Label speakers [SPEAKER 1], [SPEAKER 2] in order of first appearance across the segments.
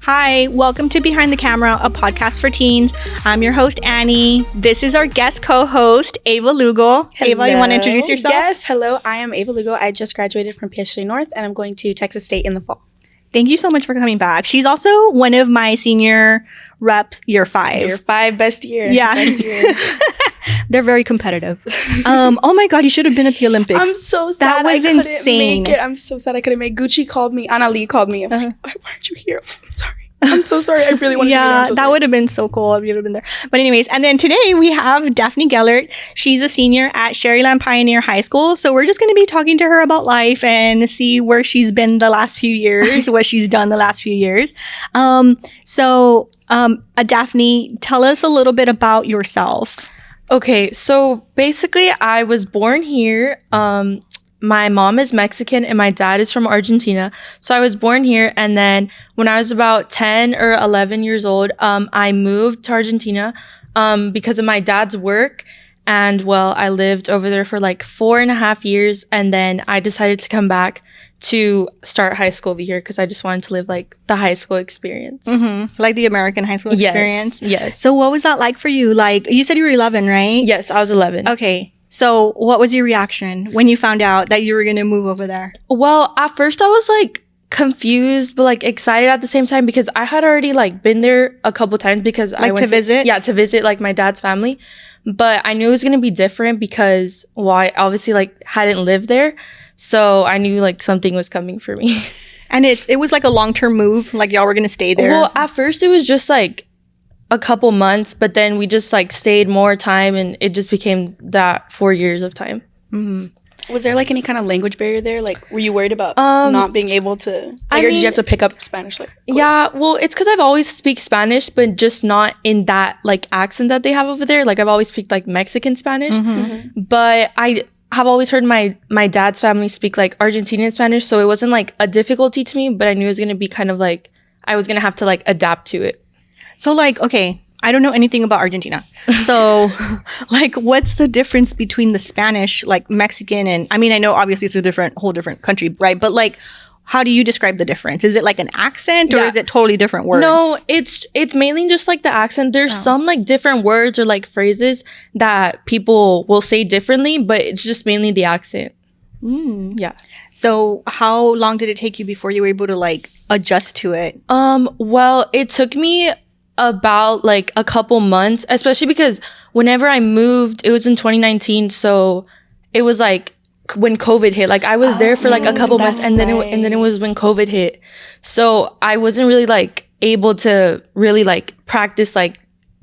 [SPEAKER 1] Hi, welcome to Behind the Camera, a podcast for teens. I'm your host, Annie. This is our guest co-host, Ava Lugo.
[SPEAKER 2] Hello.
[SPEAKER 1] Ava, you want to introduce yourself?
[SPEAKER 2] Yes, hello. I am Ava Lugo. I just graduated from PSJ North, and I'm going to Texas State in the fall.
[SPEAKER 1] Thank you so much for coming back. She's also one of my senior reps, year 5.
[SPEAKER 2] Year 5, best year.
[SPEAKER 1] Yeah.
[SPEAKER 2] Best year.
[SPEAKER 1] They're very competitive. Oh my God, you should have been at the Olympics.
[SPEAKER 2] I'm so sad
[SPEAKER 1] That was
[SPEAKER 2] I couldn't
[SPEAKER 1] insane.
[SPEAKER 2] make it. I'm so sad I couldn't make it. Gucci called me. Anna Lee called me. I was like, why aren't you here? I was like, I'm sorry. I'm so sorry. I really wanted to be there. I'm so
[SPEAKER 1] that
[SPEAKER 2] sorry.
[SPEAKER 1] would have been so cool if you'd have been there. But anyways, and then today we have Daphne Gellart. She's a senior at Sherryland Pioneer High School. So we're just going to be talking to her about life and see where she's been the last few years, what she's done the last few years. Daphne, tell us a little bit about yourself.
[SPEAKER 3] Okay, so basically I was born here. My mom is Mexican and my dad is from Argentina. So I was born here, and then when I was about 10 or 11 years old, I moved to Argentina because of my dad's work. And well, I lived over there for like 4.5 years, and then I decided to come back to start high school over here because I just wanted to live like the high school experience.
[SPEAKER 1] Mm-hmm. Like the American high school experience?
[SPEAKER 3] Yes.
[SPEAKER 1] So what was that like for you? Like, you said you were 11, right?
[SPEAKER 3] Yes, I was 11.
[SPEAKER 1] Okay. So what was your reaction when you found out that you were going to move over there?
[SPEAKER 3] Well, at first I was like confused but like excited at the same time because I had already like been there a couple times because I went
[SPEAKER 1] to visit?
[SPEAKER 3] Yeah, to visit like my dad's family. But I knew it was going to be different because I obviously like hadn't lived there. So I knew like something was coming for me.
[SPEAKER 1] And it was like a long-term move, like y'all were going to stay there?
[SPEAKER 3] Well, at first it was just like a couple months, but then we just like stayed more time and it just became that 4 years of time.
[SPEAKER 1] Mm-hmm.
[SPEAKER 2] Was there like any kind of language barrier there? Like, were you worried about not being able to, or did you have to pick up Spanish? Like, quick?
[SPEAKER 3] Yeah, well, it's because I've always speak Spanish, but just not in that like accent that they have over there. Like I've always speak like Mexican Spanish, but I have always heard my dad's family speak like Argentinian Spanish, so it wasn't like a difficulty to me, but I knew it was gonna be kind of like I was gonna have to like adapt to it.
[SPEAKER 1] So like, okay, I don't know anything about Argentina. So like, what's the difference between the Spanish, like Mexican, and I mean, I know obviously it's a whole different country, right? But like, how do you describe the difference? Is it like an accent or is it totally different words?
[SPEAKER 3] No, it's mainly just like the accent. There's some like different words or like phrases that people will say differently, but it's just mainly the accent. Yeah.
[SPEAKER 1] So how long did it take you before you were able to like adjust to it?
[SPEAKER 3] Well, it took me about like a couple months, especially because whenever I moved, it was in 2019. So it was like when COVID hit. Like I was there for like a couple months, and then it was when COVID hit. So I wasn't really like able to really like practice like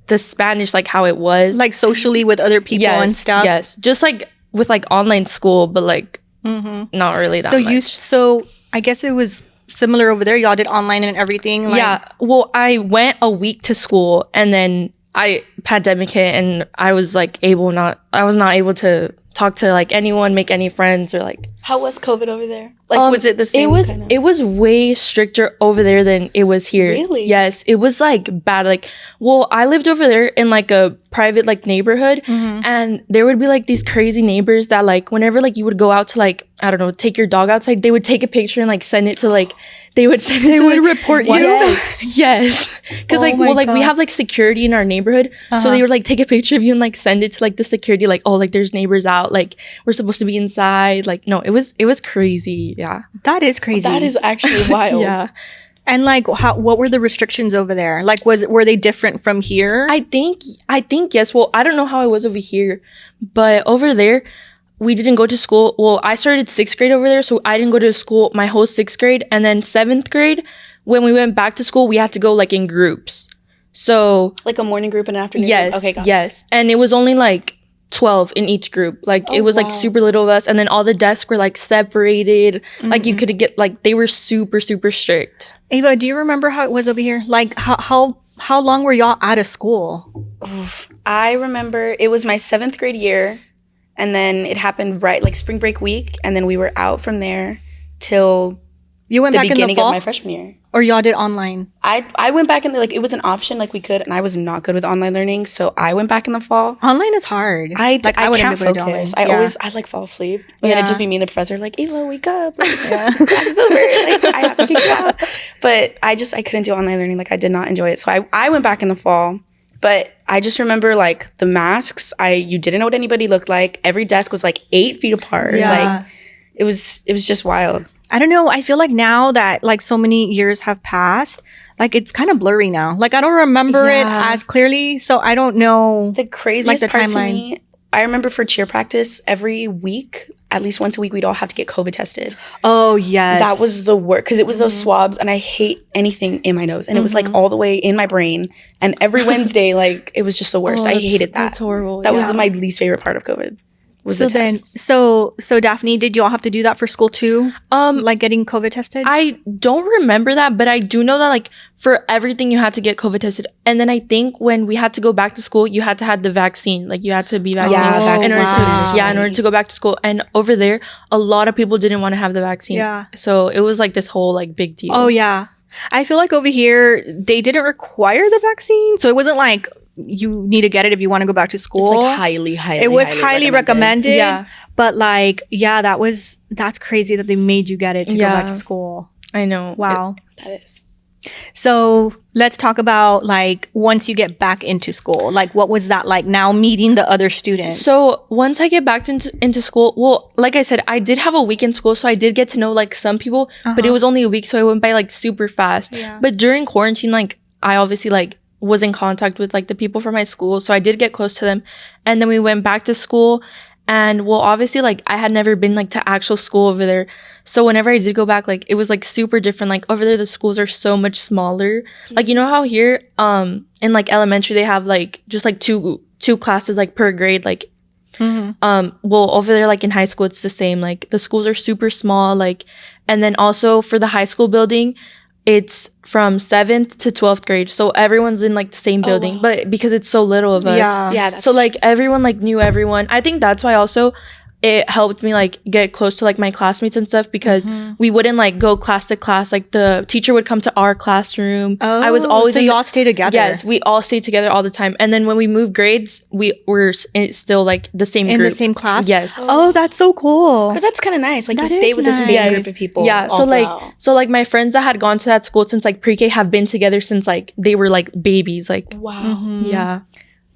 [SPEAKER 3] the Spanish like how it was.
[SPEAKER 1] Like socially with other people and stuff?
[SPEAKER 3] Yes. Just like with like online school, but like not really that much.
[SPEAKER 1] So I guess it was similar over there. Y'all did online and everything? Like,
[SPEAKER 3] yeah. Well, I went a week to school and then pandemic hit and I was not able to talk to like anyone, make any friends or like.
[SPEAKER 2] How was COVID over there? Like, was it the same?
[SPEAKER 3] It was way stricter over there than it was here.
[SPEAKER 2] Really?
[SPEAKER 3] Yes, it was like bad. Like, well, I lived over there in like a private like neighborhood, and there would be like these crazy neighbors that like whenever like you would go out to like I don't know take your dog outside, they would take a picture and like send it to like they would
[SPEAKER 1] report you.
[SPEAKER 3] Yes, because we have like security in our neighborhood, so they would like take a picture of you and like send it to like the security, like oh like there's neighbors out, like we're supposed to be inside. Like no, it was crazy. Yeah,
[SPEAKER 1] that is crazy.
[SPEAKER 2] That is actually wild.
[SPEAKER 3] Yeah.
[SPEAKER 1] And like, what were the restrictions over there? Like, were they different from here?
[SPEAKER 3] I think yes. Well, I don't know how it was over here, but over there, we didn't go to school. Well, I started 6th grade over there, so I didn't go to school my whole 6th grade. And then 7th grade, when we went back to school, we had to go like in groups. So
[SPEAKER 2] like a morning group and an afternoon
[SPEAKER 3] yes,
[SPEAKER 2] group? Okay, got
[SPEAKER 3] yes. And it was only like 12 in each group. Like it was like super little of us, and then all the desks were like separated. Like you could get like they were super strict.
[SPEAKER 1] Ava, do you remember how it was over here? Like how long were y'all out of school?
[SPEAKER 2] I remember it was my 7th grade year, and then it happened right like spring break week, and then we were out from there till
[SPEAKER 1] You went
[SPEAKER 2] the
[SPEAKER 1] back in the
[SPEAKER 2] beginning
[SPEAKER 1] fall?
[SPEAKER 2] of my freshman year.
[SPEAKER 1] Or y'all did online?
[SPEAKER 2] I went back in like it was an option, like we could, and I was not good with online learning, so I went back in the fall.
[SPEAKER 1] Online is hard.
[SPEAKER 2] I
[SPEAKER 1] wouldn't
[SPEAKER 2] can't
[SPEAKER 1] be able to do
[SPEAKER 2] focus.
[SPEAKER 1] online.
[SPEAKER 2] I like fall asleep, and then it'd just be me and the professor like, Ava, wake up, like,
[SPEAKER 1] Yeah.
[SPEAKER 2] class is over, like I have to kick you out. But I couldn't do online learning. Like I did not enjoy it, so I went back in the fall. But I just remember like the masks. You didn't know what anybody looked like. Every desk was like 8 feet apart.
[SPEAKER 1] Yeah.
[SPEAKER 2] Like it was just wild.
[SPEAKER 1] I don't know. I feel like now that like so many years have passed, like it's kind of blurry now. Like I don't remember it
[SPEAKER 3] Yeah.
[SPEAKER 1] as clearly, so I don't know.
[SPEAKER 2] The craziest
[SPEAKER 1] the
[SPEAKER 2] part to
[SPEAKER 1] timeline.
[SPEAKER 2] me, I remember for cheer practice, every week, at least once a week, we'd all have to get COVID tested.
[SPEAKER 1] Oh yes,
[SPEAKER 2] That was the worst because it was those swabs, and I hate anything in my nose, and it was like all the way in my brain. And every Wednesday, like it was just the worst.
[SPEAKER 3] Oh,
[SPEAKER 2] I
[SPEAKER 3] that's-
[SPEAKER 2] hated that.
[SPEAKER 3] That's horrible.
[SPEAKER 2] That
[SPEAKER 3] yeah.
[SPEAKER 2] was my least favorite part of COVID. Was
[SPEAKER 1] so
[SPEAKER 2] the
[SPEAKER 1] then
[SPEAKER 2] tests.
[SPEAKER 1] so Daphne, did you all have to do that for school too? Like getting COVID tested?
[SPEAKER 3] I don't remember that, but I do know that like for everything you had to get COVID tested. And then I think when we had to go back to school, you had to have the vaccine. Like you had to be vaccinated
[SPEAKER 2] vaccine
[SPEAKER 3] in order to
[SPEAKER 2] management.
[SPEAKER 3] in order to go back to school. And over there, a lot of people didn't want to have the vaccine.
[SPEAKER 1] Yeah.
[SPEAKER 3] So it was like this whole like big deal.
[SPEAKER 1] Oh yeah. I feel like over here they didn't require the vaccine, so it wasn't like you need to get it if you want to go back to school.
[SPEAKER 2] It's like highly
[SPEAKER 1] it was highly recommended.
[SPEAKER 3] Yeah.
[SPEAKER 1] But like, yeah, that's crazy that they made you get it to go back
[SPEAKER 3] Yeah.
[SPEAKER 1] to school.
[SPEAKER 3] I know.
[SPEAKER 1] Wow.
[SPEAKER 2] That is.
[SPEAKER 1] So let's talk about like once you get back into school, like what was that like now meeting the other students?
[SPEAKER 3] So once I get back into school, well, like I said, I did have a week in school, so I did get to know like some people, but it was only a week, so it went by like super fast.
[SPEAKER 1] Yeah.
[SPEAKER 3] But during quarantine, like I obviously like was in contact with like the people from my school, so I did get close to them. And then we went back to school, and well, obviously like I had never been like to actual school over there. So whenever I did go back, like it was like super different. Like over there, the schools are so much smaller. Like you know how here, in like elementary they have like just like two classes like per grade. Like, well over there like in high school it's the same. Like the schools are super small. Like, and then also for the high school building, it's from 7th to 12th grade. So everyone's in like the same building,
[SPEAKER 2] wow.
[SPEAKER 3] but because it's so little of us,
[SPEAKER 1] Yeah.
[SPEAKER 2] Yeah, that's
[SPEAKER 3] so like everyone like knew everyone. I think that's why also it helped me like get close to like my classmates and stuff, because we wouldn't like go class to class. Like the teacher would come to our classroom. I was always
[SPEAKER 1] so
[SPEAKER 3] in
[SPEAKER 1] you
[SPEAKER 3] the-
[SPEAKER 1] all stay together.
[SPEAKER 3] Yes, we all stayed together all the time. And then when we moved grades, we were still like the same
[SPEAKER 1] in
[SPEAKER 3] group.
[SPEAKER 1] the same class.
[SPEAKER 3] Yes.
[SPEAKER 1] Oh, that's so cool.
[SPEAKER 2] But that's kind of nice. Like
[SPEAKER 1] That
[SPEAKER 2] you stay
[SPEAKER 1] is
[SPEAKER 2] with the
[SPEAKER 1] nice.
[SPEAKER 2] same
[SPEAKER 3] Yes.
[SPEAKER 2] group of people.
[SPEAKER 3] Yeah.
[SPEAKER 2] all
[SPEAKER 3] So
[SPEAKER 2] throughout.
[SPEAKER 3] like my friends that had gone to that school since like pre-K have been together since like they were like babies. Like
[SPEAKER 2] Wow.
[SPEAKER 3] yeah.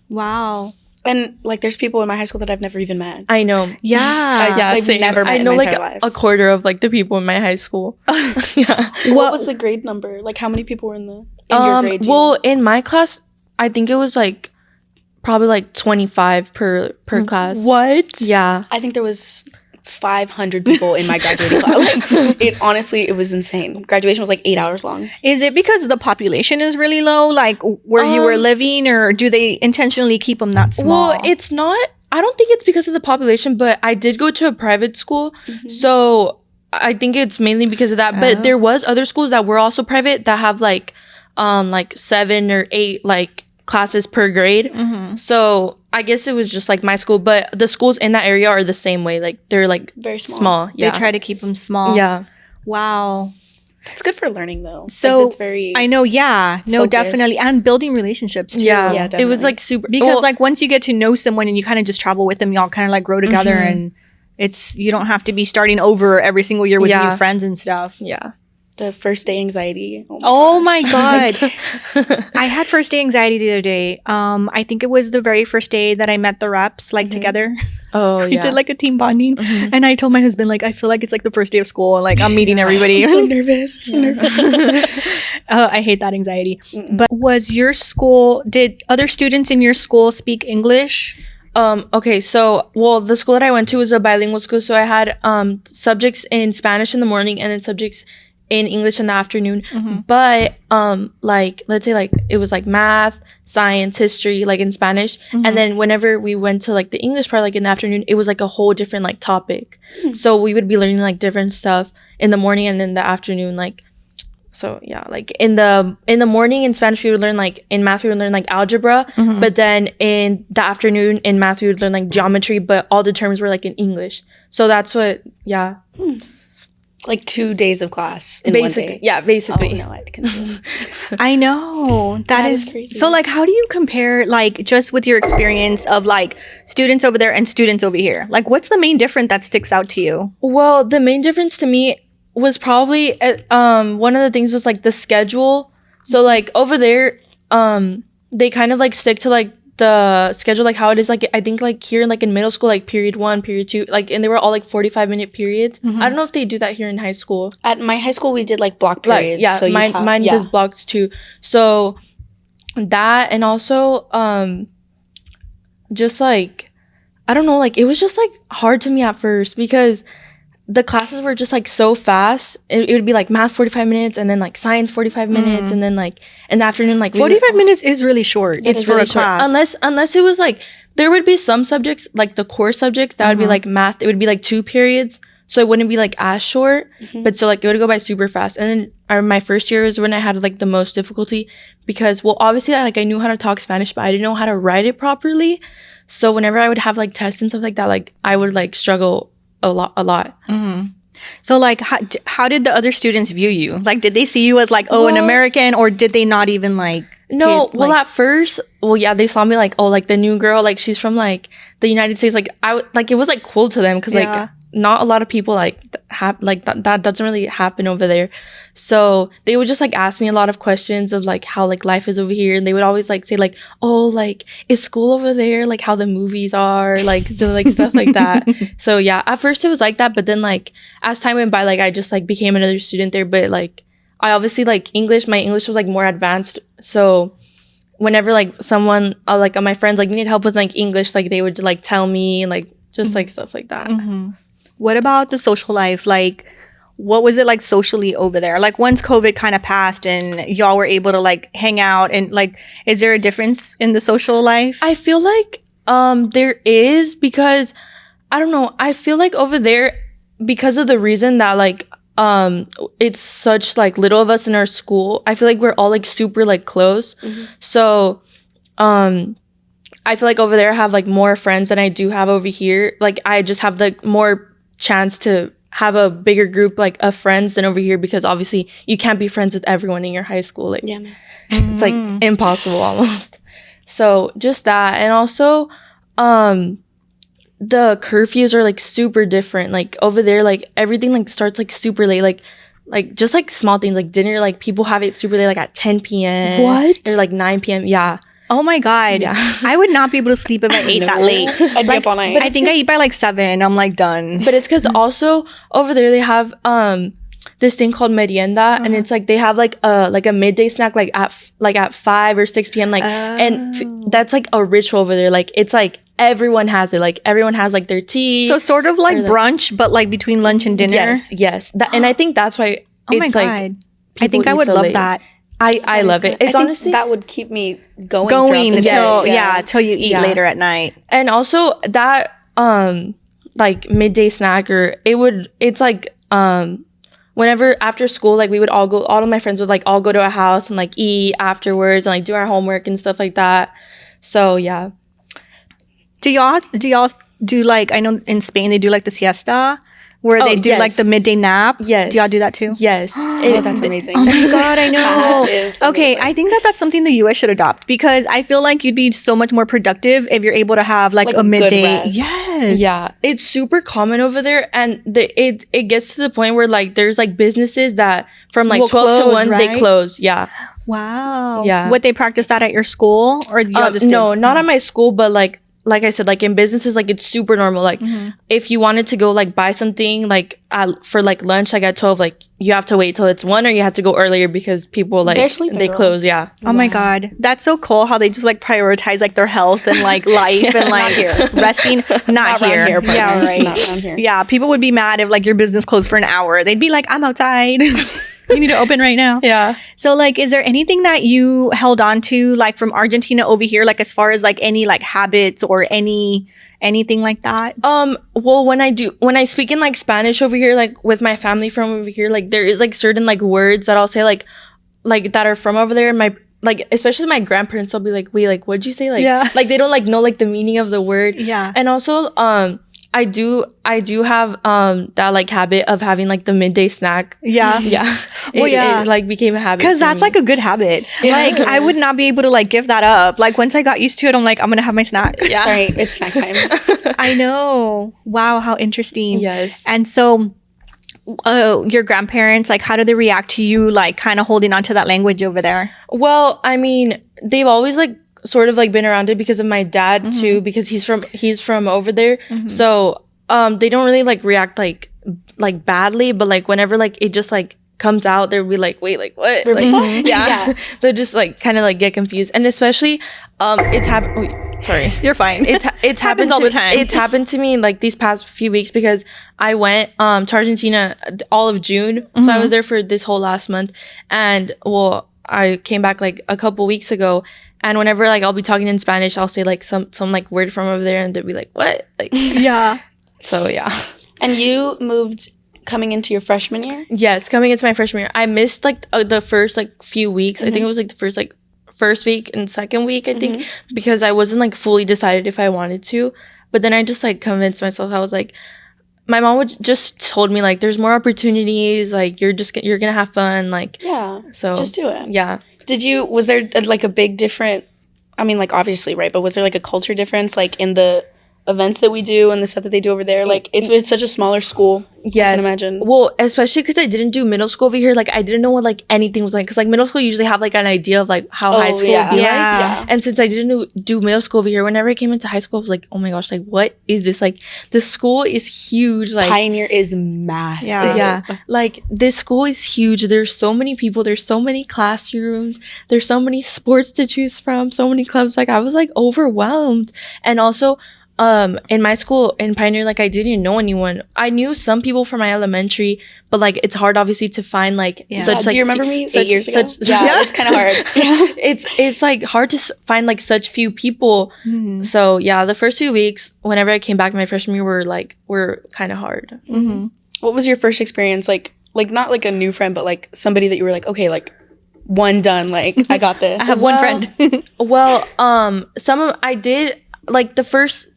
[SPEAKER 1] Wow.
[SPEAKER 2] And like there's people in my high school that I've never even met.
[SPEAKER 3] I know.
[SPEAKER 1] Yeah.
[SPEAKER 3] Yeah,
[SPEAKER 2] I've
[SPEAKER 3] same.
[SPEAKER 2] never met
[SPEAKER 3] I
[SPEAKER 2] in
[SPEAKER 3] know
[SPEAKER 2] my
[SPEAKER 3] like
[SPEAKER 2] entire
[SPEAKER 3] a
[SPEAKER 2] lives.
[SPEAKER 3] quarter of like the people in my high school. Yeah.
[SPEAKER 2] What was the grade number? Like how many people were in your grade?
[SPEAKER 3] Well, in my class, I think it was like probably like 25 per class.
[SPEAKER 1] What?
[SPEAKER 3] Yeah.
[SPEAKER 2] I think there was 500 people in my graduating class. Like, it was insane. Graduation was like 8 hours long.
[SPEAKER 1] Is it because the population is really low, like where you were living, or do they intentionally keep them that small?
[SPEAKER 3] Well, it's not. I don't think it's because of the population, but I did go to a private school, so I think it's mainly because of that. But there was other schools that were also private that have like 7 or 8 like classes per grade. So I guess it was just like my school, but the schools in that area are the same way. Like they're like
[SPEAKER 2] Very small.
[SPEAKER 3] small.
[SPEAKER 1] They
[SPEAKER 3] Yeah.
[SPEAKER 1] try to keep them small.
[SPEAKER 3] Yeah.
[SPEAKER 1] Wow.
[SPEAKER 2] It's good for learning though.
[SPEAKER 1] So
[SPEAKER 2] like, that's very.
[SPEAKER 1] I know. Yeah. No,
[SPEAKER 2] focused.
[SPEAKER 1] definitely, and building relationships too.
[SPEAKER 3] Yeah.
[SPEAKER 2] Yeah,
[SPEAKER 3] It was
[SPEAKER 2] definitely.
[SPEAKER 3] like super
[SPEAKER 1] Because
[SPEAKER 3] well,
[SPEAKER 1] like once you get to know someone and you kind of just travel with them, y'all kind of like grow together, and you don't have to be starting over every single year with
[SPEAKER 3] Yeah.
[SPEAKER 1] new friends and stuff.
[SPEAKER 3] yeah.
[SPEAKER 2] the first day anxiety.
[SPEAKER 1] Oh
[SPEAKER 2] gosh.
[SPEAKER 1] my god. I had first day anxiety the other day. I think it was the very first day that I met the reps like together.
[SPEAKER 3] Oh
[SPEAKER 1] We
[SPEAKER 3] yeah.
[SPEAKER 1] did like a team bonding, and I told my husband like I feel like it's like the first day of school, and like I'm meeting everybody.
[SPEAKER 2] I'm so nervous. I'm so nervous.
[SPEAKER 1] I hate that anxiety. But was your school? Did other students in your school speak English?
[SPEAKER 3] Okay, so well, the school that I went to was a bilingual school, so I had subjects in Spanish in the morning and then subjects in English in the afternoon. But like let's say like it was like math, science, history, like in Spanish. And then whenever we went to like the English part, like in the afternoon, it was like a whole different like topic. So we would be learning like different stuff in the morning and in the afternoon, like so yeah, like in the morning in Spanish we would learn like in math we would learn like algebra, but then in the afternoon in math we would learn like geometry, but all the terms were like in English. So that's what
[SPEAKER 2] Like 2 days of class in
[SPEAKER 3] basically.
[SPEAKER 2] 1 day.
[SPEAKER 3] Yeah, basically.
[SPEAKER 2] Oh, no, I couldn't do it.
[SPEAKER 1] I know.
[SPEAKER 2] That
[SPEAKER 1] is
[SPEAKER 2] is crazy.
[SPEAKER 1] So like, how do you compare, like, just with your experience of like students over there and students over here? Like, what's the main difference that sticks out to you?
[SPEAKER 3] Well, the main difference to me was probably one of the things was like the schedule. So like over there, they kind of like stick to like the schedule like how it is like I think like here like in middle school like period 1, period 2, like, and they were all like 45-minute periods. I don't know if they do that here in high school.
[SPEAKER 2] At my high school, we did like block periods.
[SPEAKER 3] Yeah,
[SPEAKER 2] so
[SPEAKER 3] mine does blocks too. So that, and also just like I don't know, like it was just like hard to me at first because the classes were just like so fast. It would be like math 45 minutes and then like science 45 minutes and then like in the afternoon like
[SPEAKER 1] 45 minutes is really short.
[SPEAKER 3] it's
[SPEAKER 1] for
[SPEAKER 3] really
[SPEAKER 1] a
[SPEAKER 3] short.
[SPEAKER 1] class.
[SPEAKER 3] Unless it was like there would be some subjects like the core subjects that would be like math. It would be like 2 periods, so it wouldn't be like as short, but still like it would go by super fast. And then my first year was when I had like the most difficulty because, well, obviously like I knew how to talk Spanish, but I didn't know how to write it properly. So whenever I would have like tests and stuff like that, like I would like struggle a lot.
[SPEAKER 1] So like, how did the other students view you? Like, did they see you as like, oh, an
[SPEAKER 3] Well-
[SPEAKER 1] American, or did they not even like?
[SPEAKER 3] No,
[SPEAKER 1] pay,
[SPEAKER 3] well,
[SPEAKER 1] like-
[SPEAKER 3] at first, well, yeah, they saw me like, oh, like the new girl, like she's from like the United States. Like like it was like cool to them because
[SPEAKER 1] Yeah.
[SPEAKER 3] like not a lot of people like that doesn't really happen over there. So they would just like ask me a lot of questions of like how like life is over here, and they would always like say like, oh, like is school over there like how the movies are, like so like stuff like that. So yeah, at first it was like that, but then like as time went by, like I just like became another student there. But like I obviously like my English was like more advanced, so whenever like someone like my friends like needed help with like English, like they would like tell me like just like stuff like that.
[SPEAKER 1] What about the social life? Like, what was it like socially over there? Like, once COVID kind of passed and y'all were able to like hang out, and like, is there a difference in the social life?
[SPEAKER 3] I feel like there is, because I don't know, I feel like over there, because of the reason that like it's such like little of us in our school, I feel like we're all like super like close. So I feel like over there I have like more friends than I do have over here. Like I just have like more chance to have a bigger group like of friends than over here, because obviously you can't be friends with everyone in your high school. Like it's like impossible almost. So just that, and also the curfews are like super different. Like over there, like everything like starts like super late. Like just like small things like dinner, like people have it super late, like at 10 p.m.
[SPEAKER 1] What?
[SPEAKER 3] Or like 9 p.m. Yeah.
[SPEAKER 1] Oh my God.
[SPEAKER 3] Yeah.
[SPEAKER 1] I would not be able to sleep if I ate that late.
[SPEAKER 2] I'd be up all night.
[SPEAKER 1] I think I eat by like 7. I'm like done.
[SPEAKER 3] But it's because also over there they have this thing called merienda, and it's like they have like a midday snack like at 5 or 6 p.m. like and that's like a ritual over there. Like it's like everyone has it. Like everyone has like their tea.
[SPEAKER 1] So sort of like brunch, but like between lunch and dinner.
[SPEAKER 3] Yes. And I think that's why
[SPEAKER 1] Oh my
[SPEAKER 3] it's
[SPEAKER 1] God.
[SPEAKER 3] like
[SPEAKER 1] I think
[SPEAKER 3] people
[SPEAKER 1] I
[SPEAKER 3] eat
[SPEAKER 1] would
[SPEAKER 3] so
[SPEAKER 1] love
[SPEAKER 3] late.
[SPEAKER 1] that.
[SPEAKER 3] I love it. It's
[SPEAKER 2] I think
[SPEAKER 3] honestly
[SPEAKER 2] that would keep me going
[SPEAKER 1] Going
[SPEAKER 2] throughout the
[SPEAKER 1] until
[SPEAKER 2] day.
[SPEAKER 1] till you eat
[SPEAKER 3] Yeah.
[SPEAKER 1] later at night.
[SPEAKER 3] And also that like midday snack, or it's like whenever after school, like we would all of my friends would like all go to a house and like eat afterwards and like do our homework and stuff like that. So yeah.
[SPEAKER 1] Do y'all do like, I know in Spain they do like the siesta where they do
[SPEAKER 3] yes.
[SPEAKER 1] like the midday nap?
[SPEAKER 3] Yes.
[SPEAKER 1] Do y'all do that too?
[SPEAKER 3] Yes.
[SPEAKER 2] Oh, that's amazing.
[SPEAKER 1] Oh my God, I know.
[SPEAKER 2] That is
[SPEAKER 1] Okay,
[SPEAKER 2] amazing.
[SPEAKER 1] I think that's something the US should adopt, because I feel like you'd be so much more productive if you're able to have like
[SPEAKER 2] Like
[SPEAKER 1] a
[SPEAKER 2] a good
[SPEAKER 1] midday.
[SPEAKER 2] rest.
[SPEAKER 1] Yes.
[SPEAKER 3] Yeah, it's super common over there, and it gets to the point where like there's like businesses that from like
[SPEAKER 1] Will
[SPEAKER 3] 12 to
[SPEAKER 1] close,
[SPEAKER 3] 1
[SPEAKER 1] right?
[SPEAKER 3] they close. Yeah.
[SPEAKER 1] Wow.
[SPEAKER 3] Yeah.
[SPEAKER 1] Would they practice that at your school, or y'all just
[SPEAKER 3] No, not at my school, but like I said, like in businesses, like it's super normal. Like if you wanted to go like buy something like for like lunch, like at 12, like you have to wait till it's 1, or you have to go earlier because people like
[SPEAKER 2] They're sleeping,
[SPEAKER 3] they
[SPEAKER 2] girl.
[SPEAKER 3] close. Yeah.
[SPEAKER 1] Oh my God. That's so cool how they just like prioritize like their health and like life and like
[SPEAKER 2] here.
[SPEAKER 1] resting. Not
[SPEAKER 2] Not
[SPEAKER 1] here.
[SPEAKER 2] around here, partner.
[SPEAKER 1] Yeah, right.
[SPEAKER 2] Not around here.
[SPEAKER 1] Yeah, people would be mad if like your business closed for an hour. They'd be like, I'm outside. You need to open right now.
[SPEAKER 3] Yeah.
[SPEAKER 1] So like, is there anything that you held on to like from Argentina over here, like as far as like any like habits or anything like that?
[SPEAKER 3] Well, when I speak in like Spanish over here, like with my family from over here, like there is like certain like words that I'll say like that are from over there, and my like especially my grandparents will be like, wait, like what'd you say? Like
[SPEAKER 1] Yeah.
[SPEAKER 3] like they don't like know like the meaning of the word.
[SPEAKER 1] Yeah.
[SPEAKER 3] And also I do have that like habit of having like the midday snack.
[SPEAKER 1] Yeah.
[SPEAKER 3] Yeah.
[SPEAKER 1] Well,
[SPEAKER 3] It like became a habit.
[SPEAKER 1] Because
[SPEAKER 3] for
[SPEAKER 1] that's
[SPEAKER 3] me.
[SPEAKER 1] like a good habit.
[SPEAKER 2] It
[SPEAKER 1] Like I would
[SPEAKER 2] is.
[SPEAKER 1] not be able to like give that up. Like once I got used to it, I'm like, I'm gonna have my snack.
[SPEAKER 3] Yeah.
[SPEAKER 2] Sorry, it's snack time.
[SPEAKER 1] I know. Wow, how interesting.
[SPEAKER 3] Yes.
[SPEAKER 1] And so your grandparents, like how do they react to you like kind of holding on to that language over there?
[SPEAKER 3] Well, I mean, they've always like sort of like been around it because of my dad too, because he's from over there. So they don't really like react like badly, but like whenever like it just like comes out, they'll be like, wait, like what? Like, yeah. They'll just like kind of like get confused. And especially it's happened. Sorry.
[SPEAKER 1] You're fine.
[SPEAKER 3] It's happened
[SPEAKER 1] all
[SPEAKER 3] to,
[SPEAKER 1] the time.
[SPEAKER 3] It's happened to me like these past few weeks because I went to Argentina all of June. So I was there for this whole last month. And well, I came back like a couple weeks ago. And whenever like I'll be talking in Spanish, I'll say like some like word from over there and they'll be like, what? Like
[SPEAKER 1] Yeah.
[SPEAKER 3] so yeah.
[SPEAKER 2] And you moved coming into your freshman year?
[SPEAKER 3] Yes, coming into my freshman year. I missed like the first like few weeks. I think it was like the first week and second week, I think, because I wasn't like fully decided if I wanted to. But then I just like convinced myself. I was like, my mom would just told me like there's more opportunities, like you're gonna have fun, like
[SPEAKER 2] Yeah.
[SPEAKER 3] so
[SPEAKER 2] Just do it.
[SPEAKER 3] yeah.
[SPEAKER 2] Was there like a big different, I mean, like obviously, right? But was there like a culture difference like in the events that we do and the stuff that they do over there? Like it's such a smaller school.
[SPEAKER 3] Yes.
[SPEAKER 2] I can imagine.
[SPEAKER 3] Well, especially because I didn't do middle school over here. Like, I didn't know what, like, anything was like. Because, like, middle school usually have, like, an idea of, like, how high school would be like.
[SPEAKER 1] Yeah.
[SPEAKER 3] And since I didn't do middle school over here, whenever I came into high school, I was like, oh my gosh, like, what is this? Like, the school is huge. Like,
[SPEAKER 2] Pioneer is massive.
[SPEAKER 1] Yeah.
[SPEAKER 3] like, this school is huge. There's so many people. There's so many classrooms. There's so many sports to choose from. So many clubs. Like, I was, like, overwhelmed. And also, in my school in Pioneer, like I didn't know anyone. I knew some people from my elementary, but like it's hard obviously to find like such like
[SPEAKER 2] do you remember me 8 years ago?
[SPEAKER 3] Yeah,
[SPEAKER 2] it's kind of hard.
[SPEAKER 3] It's like hard to find like such few people. So yeah, the first 2 weeks whenever I came back my freshman year were kind of hard.
[SPEAKER 2] What was your first experience like not like a new friend, but like somebody that you were like, okay, like one done, like I got this.
[SPEAKER 1] I have one friend.
[SPEAKER 3] Well, I did like the first.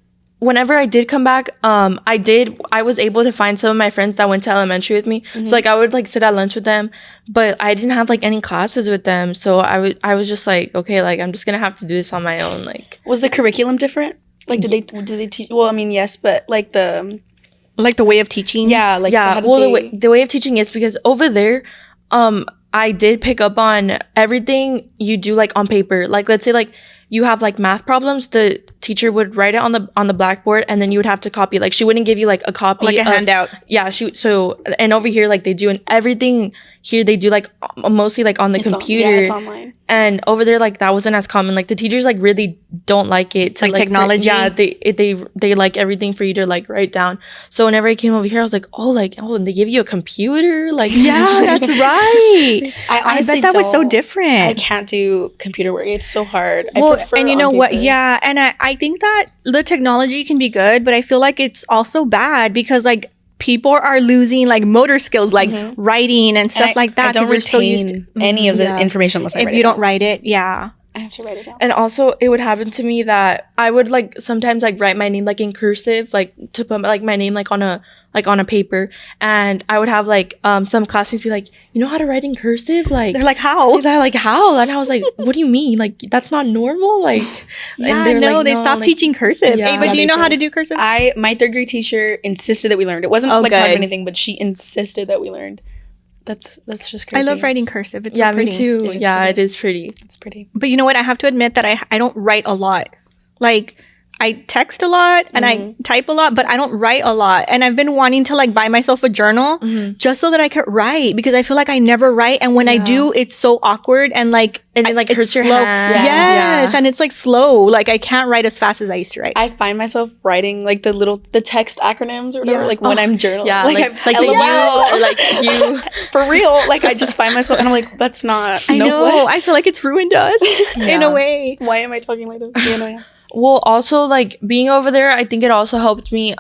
[SPEAKER 3] Whenever I did come back, I was able to find some of my friends that went to elementary with me. So like I would like sit at lunch with them, but I didn't have like any classes with them. So I was just like, okay, like I'm just gonna have to do this on my own. Like,
[SPEAKER 2] Was the curriculum different? Like did they teach? Well, I mean, yes, but like the
[SPEAKER 1] Like the way of teaching.
[SPEAKER 2] yeah, like
[SPEAKER 3] yeah.
[SPEAKER 2] how did
[SPEAKER 3] Well,
[SPEAKER 2] they-
[SPEAKER 3] the way of teaching is because over there, I did pick up on everything you do like on paper. Like let's say like you have like math problems, the teacher would write it on the blackboard and then you would have to copy it. Like she wouldn't give you like a copy
[SPEAKER 1] Like a handout.
[SPEAKER 3] Yeah, and over here like they do, and everything here they do like mostly like on the computer.
[SPEAKER 2] it's online.
[SPEAKER 3] And over there like that wasn't as common. Like the teachers like really don't like it to
[SPEAKER 1] Like technology?
[SPEAKER 3] they like everything for you to like write down. So whenever I came over here I was like, oh, and they give you a computer? Like
[SPEAKER 1] Yeah, that's right.
[SPEAKER 2] I
[SPEAKER 1] I
[SPEAKER 2] honestly
[SPEAKER 1] bet that was so
[SPEAKER 2] don't-
[SPEAKER 1] different.
[SPEAKER 2] I can't do computer work. It's so hard. I
[SPEAKER 1] Well,
[SPEAKER 2] prefer
[SPEAKER 1] and you
[SPEAKER 2] on
[SPEAKER 1] know what?
[SPEAKER 2] paper.
[SPEAKER 1] Yeah, and I think that the technology can be good, but I feel like it's also bad because like people are losing like motor skills, like writing and stuff
[SPEAKER 2] And
[SPEAKER 1] like that.
[SPEAKER 2] I don't
[SPEAKER 1] 'cause they're so
[SPEAKER 2] retain
[SPEAKER 1] used to,
[SPEAKER 2] any of the
[SPEAKER 3] Yeah.
[SPEAKER 2] information unless I
[SPEAKER 1] if
[SPEAKER 2] write
[SPEAKER 1] you
[SPEAKER 2] it
[SPEAKER 1] don't
[SPEAKER 2] down.
[SPEAKER 1] write it. Yeah.
[SPEAKER 2] I have to write it down.
[SPEAKER 3] And also, it would happen to me that I would like sometimes like write my name like in cursive, like to put like my name like on a paper, and I would have like some classmates be like, you know how to write in cursive? Like
[SPEAKER 1] They're like, how?
[SPEAKER 3] they're like how? And I was like, what do you mean? Like that's not normal? Like
[SPEAKER 1] Yeah,
[SPEAKER 3] they're
[SPEAKER 1] no,
[SPEAKER 3] like,
[SPEAKER 1] they stopped
[SPEAKER 3] like-
[SPEAKER 1] teaching cursive.
[SPEAKER 3] Yeah.
[SPEAKER 1] Ava,
[SPEAKER 2] Yeah,
[SPEAKER 1] do you
[SPEAKER 2] they
[SPEAKER 1] know how to
[SPEAKER 2] did.
[SPEAKER 1] do cursive?
[SPEAKER 2] My third grade teacher insisted that we learned. It wasn't
[SPEAKER 1] Oh,
[SPEAKER 2] like hard or
[SPEAKER 1] good.
[SPEAKER 2] anything, but she insisted that we learned. That's just
[SPEAKER 1] I
[SPEAKER 2] crazy.
[SPEAKER 1] love writing cursive. It's
[SPEAKER 3] Yeah,
[SPEAKER 1] so
[SPEAKER 3] me
[SPEAKER 1] pretty.
[SPEAKER 3] too.
[SPEAKER 2] It is
[SPEAKER 3] Yeah,
[SPEAKER 2] pretty.
[SPEAKER 3] it is pretty.
[SPEAKER 2] It's pretty.
[SPEAKER 1] But you know what? I have to admit that I don't write a lot. Like I text a lot and I type a lot, but I don't write a lot. And I've been wanting to like buy myself a journal just so that I could write because I feel like I never write. And when I do, it's so awkward and like
[SPEAKER 3] And it like
[SPEAKER 1] it's
[SPEAKER 3] hurts your
[SPEAKER 1] slow.
[SPEAKER 3] hand.
[SPEAKER 1] Yes,
[SPEAKER 3] Yeah.
[SPEAKER 1] and it's like slow. Like I can't write as fast as I used to write.
[SPEAKER 2] I find myself writing like the text acronyms or whatever,
[SPEAKER 1] Yeah.
[SPEAKER 2] like when I'm journaling.
[SPEAKER 3] Yeah, like
[SPEAKER 2] I'm
[SPEAKER 3] the
[SPEAKER 2] LOL.
[SPEAKER 3] U or like Q.
[SPEAKER 2] For real. Like I just find myself and I'm like, that's not
[SPEAKER 1] I know.
[SPEAKER 2] what?
[SPEAKER 1] I feel like it's ruined us in
[SPEAKER 3] Yeah.
[SPEAKER 1] a way.
[SPEAKER 2] Why am I talking like this? Yeah, no, yeah.
[SPEAKER 3] Well, also like being over there, I think it also helped me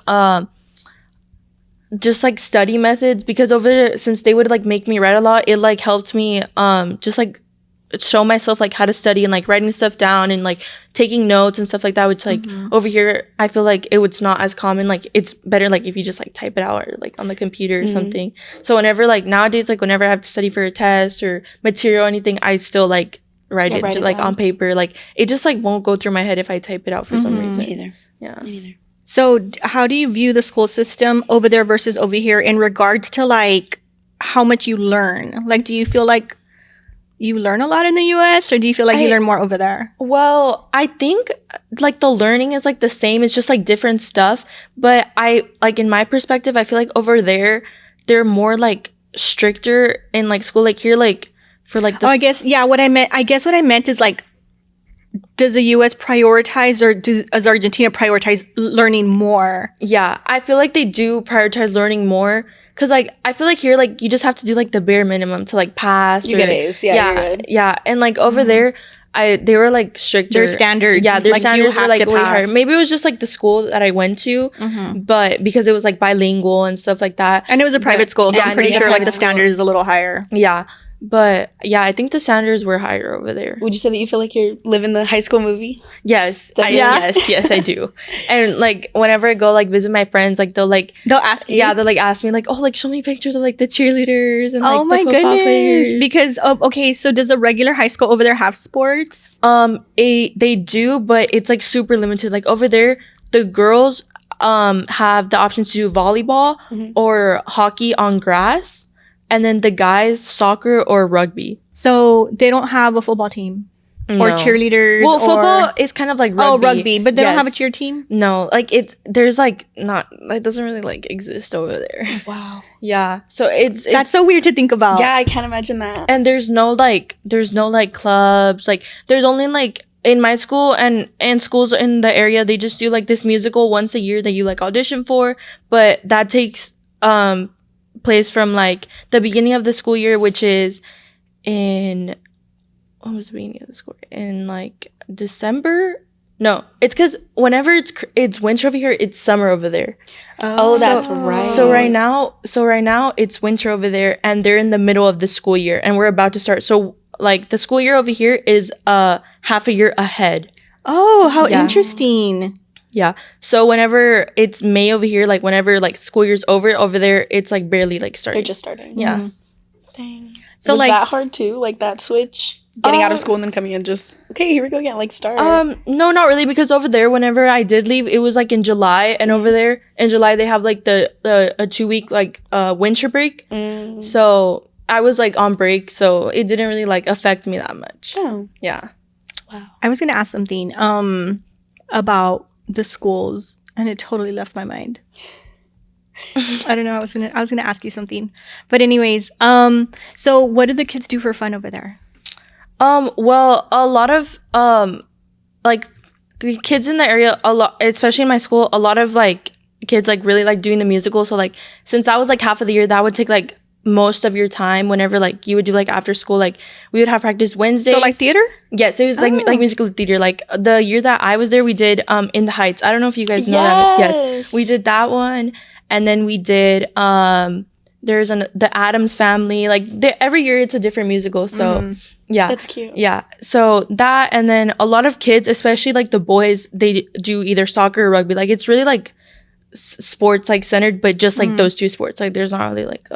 [SPEAKER 3] just like study methods, because over there, since they would like make me write a lot, it like helped me just like show myself like how to study and like writing stuff down and like taking notes and stuff like that, which like over here I feel like it's not as common. Like it's better like if you just like type it out or like on the computer or something. So whenever like nowadays, like whenever I have to study for a test or material or anything, I still like write it like down on paper. Like it just like won't go through my head if I type it out for some reason.
[SPEAKER 2] Me either.
[SPEAKER 3] Yeah.
[SPEAKER 2] Me either.
[SPEAKER 1] So how do you view the school system over there versus over here in regards to like how much you learn? Like, do you feel like you learn a lot in the US, or do you feel like you learn more over there?
[SPEAKER 3] Well, I think like the learning is like the same. It's just like different stuff. But I like in my perspective, I feel like over there, they're more like stricter in like school. Like here, like for like
[SPEAKER 1] I guess, yeah, what I meant is like, does the US prioritize or does Argentina prioritize learning more?
[SPEAKER 3] Yeah, I feel like they do prioritize learning more. Cause like I feel like here like you just have to do like the bare minimum to like pass.
[SPEAKER 2] You get A's,
[SPEAKER 3] you're good. Yeah, and like over there, they were like stricter.
[SPEAKER 1] Their standards,
[SPEAKER 3] yeah, their
[SPEAKER 1] like,
[SPEAKER 3] standards were like way
[SPEAKER 1] pass.
[SPEAKER 3] higher. Maybe it was just like the school that I went to, but because it was like bilingual and stuff like that.
[SPEAKER 1] And it was a private school, so
[SPEAKER 3] yeah,
[SPEAKER 1] I'm pretty sure like the standard is a little higher.
[SPEAKER 3] Yeah, but yeah, I think the standards were higher over there.
[SPEAKER 2] Would you say that you feel like you're living the high school movie?
[SPEAKER 3] Yes,
[SPEAKER 1] Yeah.
[SPEAKER 3] yes, I do. And like whenever I go like visit my friends, like they'll
[SPEAKER 1] ask you.
[SPEAKER 3] yeah, they'll like ask me like, oh, like show me pictures of like the cheerleaders and like
[SPEAKER 1] Oh my
[SPEAKER 3] the football
[SPEAKER 1] goodness!
[SPEAKER 3] players.
[SPEAKER 1] Because okay, so does a regular high school over there have sports?
[SPEAKER 3] They do, but it's like super limited. Like over there, the girls have the option to do volleyball or hockey on grass, and then the guys soccer or rugby.
[SPEAKER 1] So they don't have a football team or
[SPEAKER 3] No.
[SPEAKER 1] cheerleaders.
[SPEAKER 3] Well, football is kind of like rugby.
[SPEAKER 1] Oh, rugby, but they don't have a
[SPEAKER 3] Yes.
[SPEAKER 1] cheer team.
[SPEAKER 3] No, like there's like not, it doesn't really like exist over there.
[SPEAKER 2] Wow.
[SPEAKER 3] Yeah, so it's
[SPEAKER 1] That's so weird to think about.
[SPEAKER 2] Yeah, I can't imagine that.
[SPEAKER 3] and there's no like clubs. Like there's only like in my school and schools in the area, they just do like this musical once a year that you like audition for, but that takes place from like the beginning of the school year, which is in what was the beginning of the school year? In like December. No, it's because whenever it's winter over here, it's summer over there.
[SPEAKER 2] Oh, that's right.
[SPEAKER 3] So right now it's winter over there, and they're in the middle of the school year, and we're about to start. So like the school year over here is half a year ahead.
[SPEAKER 1] Oh, how
[SPEAKER 3] Yeah.
[SPEAKER 1] interesting.
[SPEAKER 3] Yeah. So whenever it's May over here, like whenever like school year's over there, it's like barely like starting.
[SPEAKER 2] They're just starting.
[SPEAKER 3] yeah.
[SPEAKER 2] Dang.
[SPEAKER 1] So,
[SPEAKER 2] Was
[SPEAKER 1] like-
[SPEAKER 2] that hard too? Like that switch? Getting out of school and then coming in just, okay, here we go again, like start.
[SPEAKER 3] No, not really, because over there, whenever I did leave, it was like in July, and over there in July they have like a 2-week like winter break. So I was like on break, so it didn't really like affect me that much.
[SPEAKER 2] Oh.
[SPEAKER 3] Yeah.
[SPEAKER 2] Wow.
[SPEAKER 1] I was gonna ask something about the schools, and it totally left my mind. I don't know. I was gonna ask you something, but anyways, so what do the kids do for fun over there?
[SPEAKER 3] Well, a lot of like the kids in the area, a lot, especially in my school, a lot of like kids like really like doing the musical. So like since that was like half of the year, that would take like most of your time. Whenever like you would do like after school, like we would have practice Wednesday.
[SPEAKER 1] So like theater?
[SPEAKER 3] Yes, it was like musical theater. Like the year that I was there, we did In the Heights. I don't know if you guys know that. Yes, we did that one, and then we did there's the Addams Family. Like every year it's a different musical. So yeah,
[SPEAKER 2] That's cute.
[SPEAKER 3] yeah. So that, and then a lot of kids, especially like the boys, they do either soccer or rugby. Like it's really like sports like centered, but just like those two sports. Like there's not really like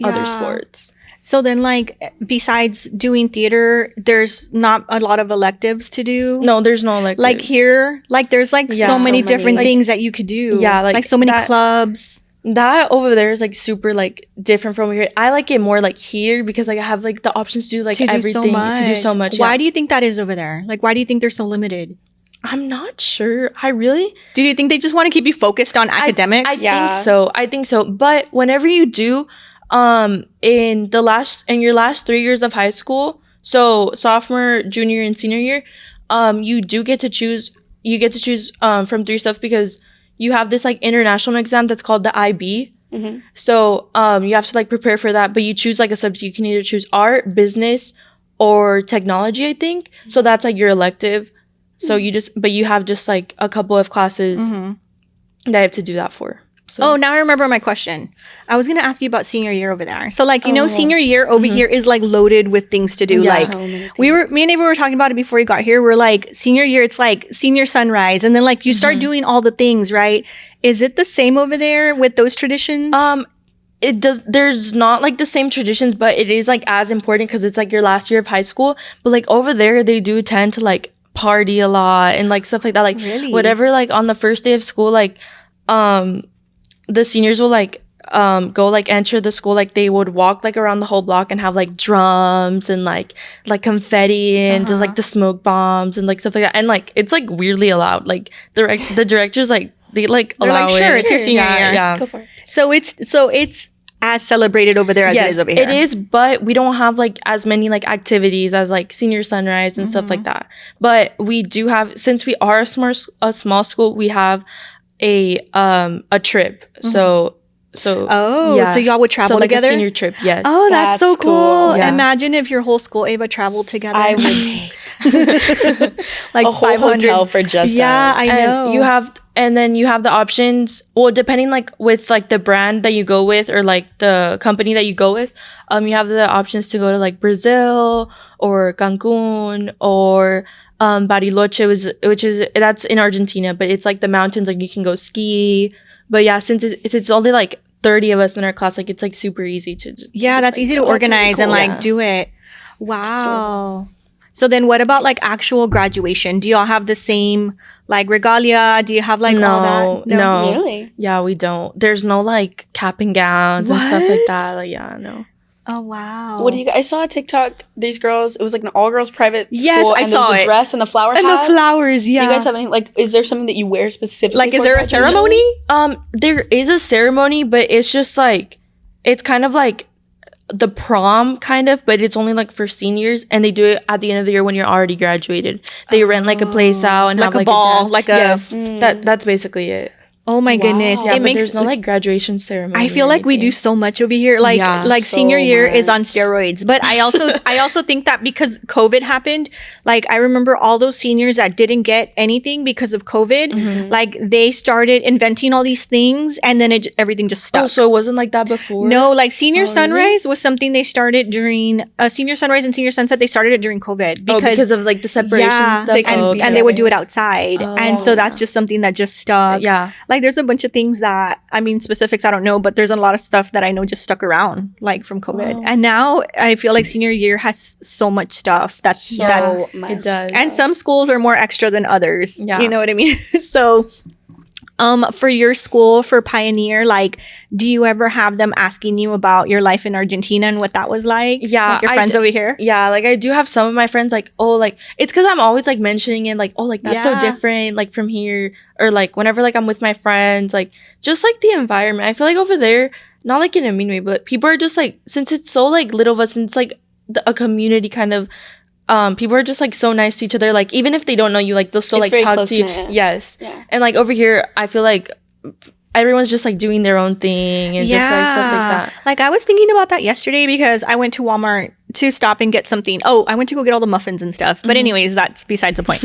[SPEAKER 3] other sports.
[SPEAKER 1] So then, like, besides doing theater, there's not a lot of electives to do.
[SPEAKER 3] No, there's no electives.
[SPEAKER 1] Like here, like there's like
[SPEAKER 3] Yeah.
[SPEAKER 1] so
[SPEAKER 3] So
[SPEAKER 1] many
[SPEAKER 2] many.
[SPEAKER 1] different
[SPEAKER 3] Like-
[SPEAKER 1] things that you could do.
[SPEAKER 3] Yeah,
[SPEAKER 1] like so many
[SPEAKER 3] that-
[SPEAKER 1] clubs.
[SPEAKER 3] That over there is like super like different from here. I like it more like here because like I have like the options to do like
[SPEAKER 1] To do
[SPEAKER 3] everything
[SPEAKER 1] so
[SPEAKER 3] to do so much.
[SPEAKER 1] Why
[SPEAKER 3] Yeah.
[SPEAKER 1] do you think that is over there? Like, why do you think they're so limited?
[SPEAKER 3] I'm not sure. I really
[SPEAKER 1] Do you think they just want to keep you focused on academics?
[SPEAKER 3] I
[SPEAKER 2] Yeah.
[SPEAKER 3] think so. But whenever you do, in your last 3 years of high school, so sophomore, junior, and senior year, you do get to choose. You get to choose from 3 stuff because you have this like international exam that's called the IB. So you have to like prepare for that, but you choose like a subject. You can either choose art, business, or technology, I think. So that's like your elective. So you have just like a couple of classes that I have to do that for. So.
[SPEAKER 1] Oh, now I remember my question. I was going to ask you about senior year over there. So like, senior year over here is like loaded with things to do.
[SPEAKER 3] Yeah.
[SPEAKER 1] Like
[SPEAKER 2] So many
[SPEAKER 1] me and Ava were talking about it before we got here. We're like, senior year, it's like senior sunrise. And then like you start doing all the things, right? Is it the same over there with those traditions?
[SPEAKER 3] There's not like the same traditions, but it is like as important because it's like your last year of high school. But like over there, they do tend to like party a lot and like stuff like that. Like
[SPEAKER 1] Really?
[SPEAKER 3] whatever, like on the first day of school, like the seniors will like go like enter the school, like they would walk like around the whole block and have like drums and like confetti and just like the smoke bombs and like stuff like that. And like it's like weirdly allowed. Like the directors like they like
[SPEAKER 1] They're
[SPEAKER 3] allow
[SPEAKER 1] like, sure,
[SPEAKER 3] it.
[SPEAKER 1] it's your senior year.
[SPEAKER 3] Yeah.
[SPEAKER 2] Go for it.
[SPEAKER 1] So it's as celebrated over there as it is over here.
[SPEAKER 3] It is, but we don't have like as many like activities as like senior sunrise and stuff like that. But we do have, since we are a small school, we have a trip. So
[SPEAKER 1] so y'all would travel
[SPEAKER 3] like
[SPEAKER 1] together?
[SPEAKER 3] a senior trip, yes.
[SPEAKER 1] Oh, that's so
[SPEAKER 2] That's
[SPEAKER 1] cool.
[SPEAKER 2] cool.
[SPEAKER 3] Yeah.
[SPEAKER 1] Imagine if your whole school, Ava, traveled together.
[SPEAKER 2] I would pay
[SPEAKER 1] like
[SPEAKER 2] a whole
[SPEAKER 1] 500.
[SPEAKER 2] hotel for just
[SPEAKER 1] Yeah,
[SPEAKER 2] us.
[SPEAKER 1] I know.
[SPEAKER 3] And then you have the options, well, depending like with like the brand that you go with or like the company that you go with, you have the options to go to like Brazil or Cancun or Bariloche, which is that's in Argentina, but it's like the mountains, like you can go ski. But yeah, since it's only like 30 of us in our class, like it's like super easy to
[SPEAKER 1] Yeah, that's easy to organize and like
[SPEAKER 3] Yeah.
[SPEAKER 1] do it. Wow. So then what about like actual graduation? Do y'all have the same like regalia? Do you have like all that?
[SPEAKER 3] No.
[SPEAKER 2] Really?
[SPEAKER 3] Yeah, we don't. There's no like cap and gowns and stuff like
[SPEAKER 1] What?
[SPEAKER 3] that. Like, yeah, no.
[SPEAKER 1] Oh, wow.
[SPEAKER 2] What do you guys? I saw a TikTok. These girls. It was like an all girls private
[SPEAKER 1] Yes,
[SPEAKER 2] school,
[SPEAKER 1] I
[SPEAKER 2] and there
[SPEAKER 1] saw
[SPEAKER 2] was
[SPEAKER 1] it.
[SPEAKER 2] the dress and the flower
[SPEAKER 1] And the
[SPEAKER 2] hats.
[SPEAKER 1] flowers, yeah.
[SPEAKER 2] Do you guys have any like? Is there something that you wear specifically?
[SPEAKER 1] like, is
[SPEAKER 2] for
[SPEAKER 1] there a
[SPEAKER 2] graduation?
[SPEAKER 1] ceremony?
[SPEAKER 3] There is a ceremony, but it's just like, it's kind of like the prom kind of, but it's only like for seniors, and they do it at the end of the year when you're already graduated. They rent like a place out and
[SPEAKER 1] Like
[SPEAKER 3] have
[SPEAKER 1] a
[SPEAKER 3] like
[SPEAKER 1] ball,
[SPEAKER 3] dance.
[SPEAKER 1] like a-
[SPEAKER 3] yes, that's basically it.
[SPEAKER 1] Oh my goodness.
[SPEAKER 3] Yeah,
[SPEAKER 1] It
[SPEAKER 3] but
[SPEAKER 1] makes
[SPEAKER 3] there's no like graduation ceremony.
[SPEAKER 1] I feel
[SPEAKER 3] or
[SPEAKER 1] like we do
[SPEAKER 3] anything.
[SPEAKER 1] so much over here. Like
[SPEAKER 3] Yeah.
[SPEAKER 1] like
[SPEAKER 2] So
[SPEAKER 1] senior year is on
[SPEAKER 2] much.
[SPEAKER 1] steroids. But I also think that because COVID happened, like I remember all those seniors that didn't get anything because of COVID,
[SPEAKER 3] Mm-hmm.
[SPEAKER 1] like they started inventing all these things and then everything just stuck.
[SPEAKER 3] Oh, so it wasn't like that before?
[SPEAKER 1] No, like senior
[SPEAKER 3] really?
[SPEAKER 1] sunrise was something they started during senior sunrise and senior sunset. They started it during COVID
[SPEAKER 3] because of like the separation and stuff.
[SPEAKER 2] They couldn't
[SPEAKER 3] Oh,
[SPEAKER 2] be
[SPEAKER 1] and
[SPEAKER 3] okay.
[SPEAKER 1] they would do it outside. And so
[SPEAKER 3] Oh.
[SPEAKER 1] that's just something that just stuck.
[SPEAKER 3] Yeah.
[SPEAKER 1] Like there's a bunch of things that, I mean, specifics, I don't know, but there's a lot of stuff that I know just stuck around like from COVID. And now I feel like senior year has so much stuff that
[SPEAKER 2] So much.
[SPEAKER 3] it does.
[SPEAKER 1] and some schools are more extra than others.
[SPEAKER 3] Yeah.
[SPEAKER 1] You know what I mean? So for your school, for Pioneer, like, do you ever have them asking you about your life in Argentina and what that was like?
[SPEAKER 3] Yeah,
[SPEAKER 1] Like your
[SPEAKER 3] I
[SPEAKER 1] friends
[SPEAKER 3] d-
[SPEAKER 1] over here?
[SPEAKER 3] Yeah, like I do have some of my friends like, oh, like it's because I'm always like mentioning it, like, oh, like that's
[SPEAKER 1] Yeah.
[SPEAKER 3] so different, like from here, or like whenever like I'm with my friends, like just like the environment. I feel like over there, not like in a mean way, but people are just like, since it's so like little of us, and it's like a community kind of. People are just like so nice to each other. Like even if they don't know you, like they'll still
[SPEAKER 2] It's
[SPEAKER 3] like
[SPEAKER 2] very
[SPEAKER 3] talk to you.
[SPEAKER 2] close-knit.
[SPEAKER 3] Yes.
[SPEAKER 2] Yeah.
[SPEAKER 3] And like over here, I feel like everyone's just like doing their own thing and just like stuff like that.
[SPEAKER 1] Like I was thinking about that yesterday because I went to Walmart to stop and get something. Oh, I went to go get all the muffins and stuff. But anyways, that's besides the point.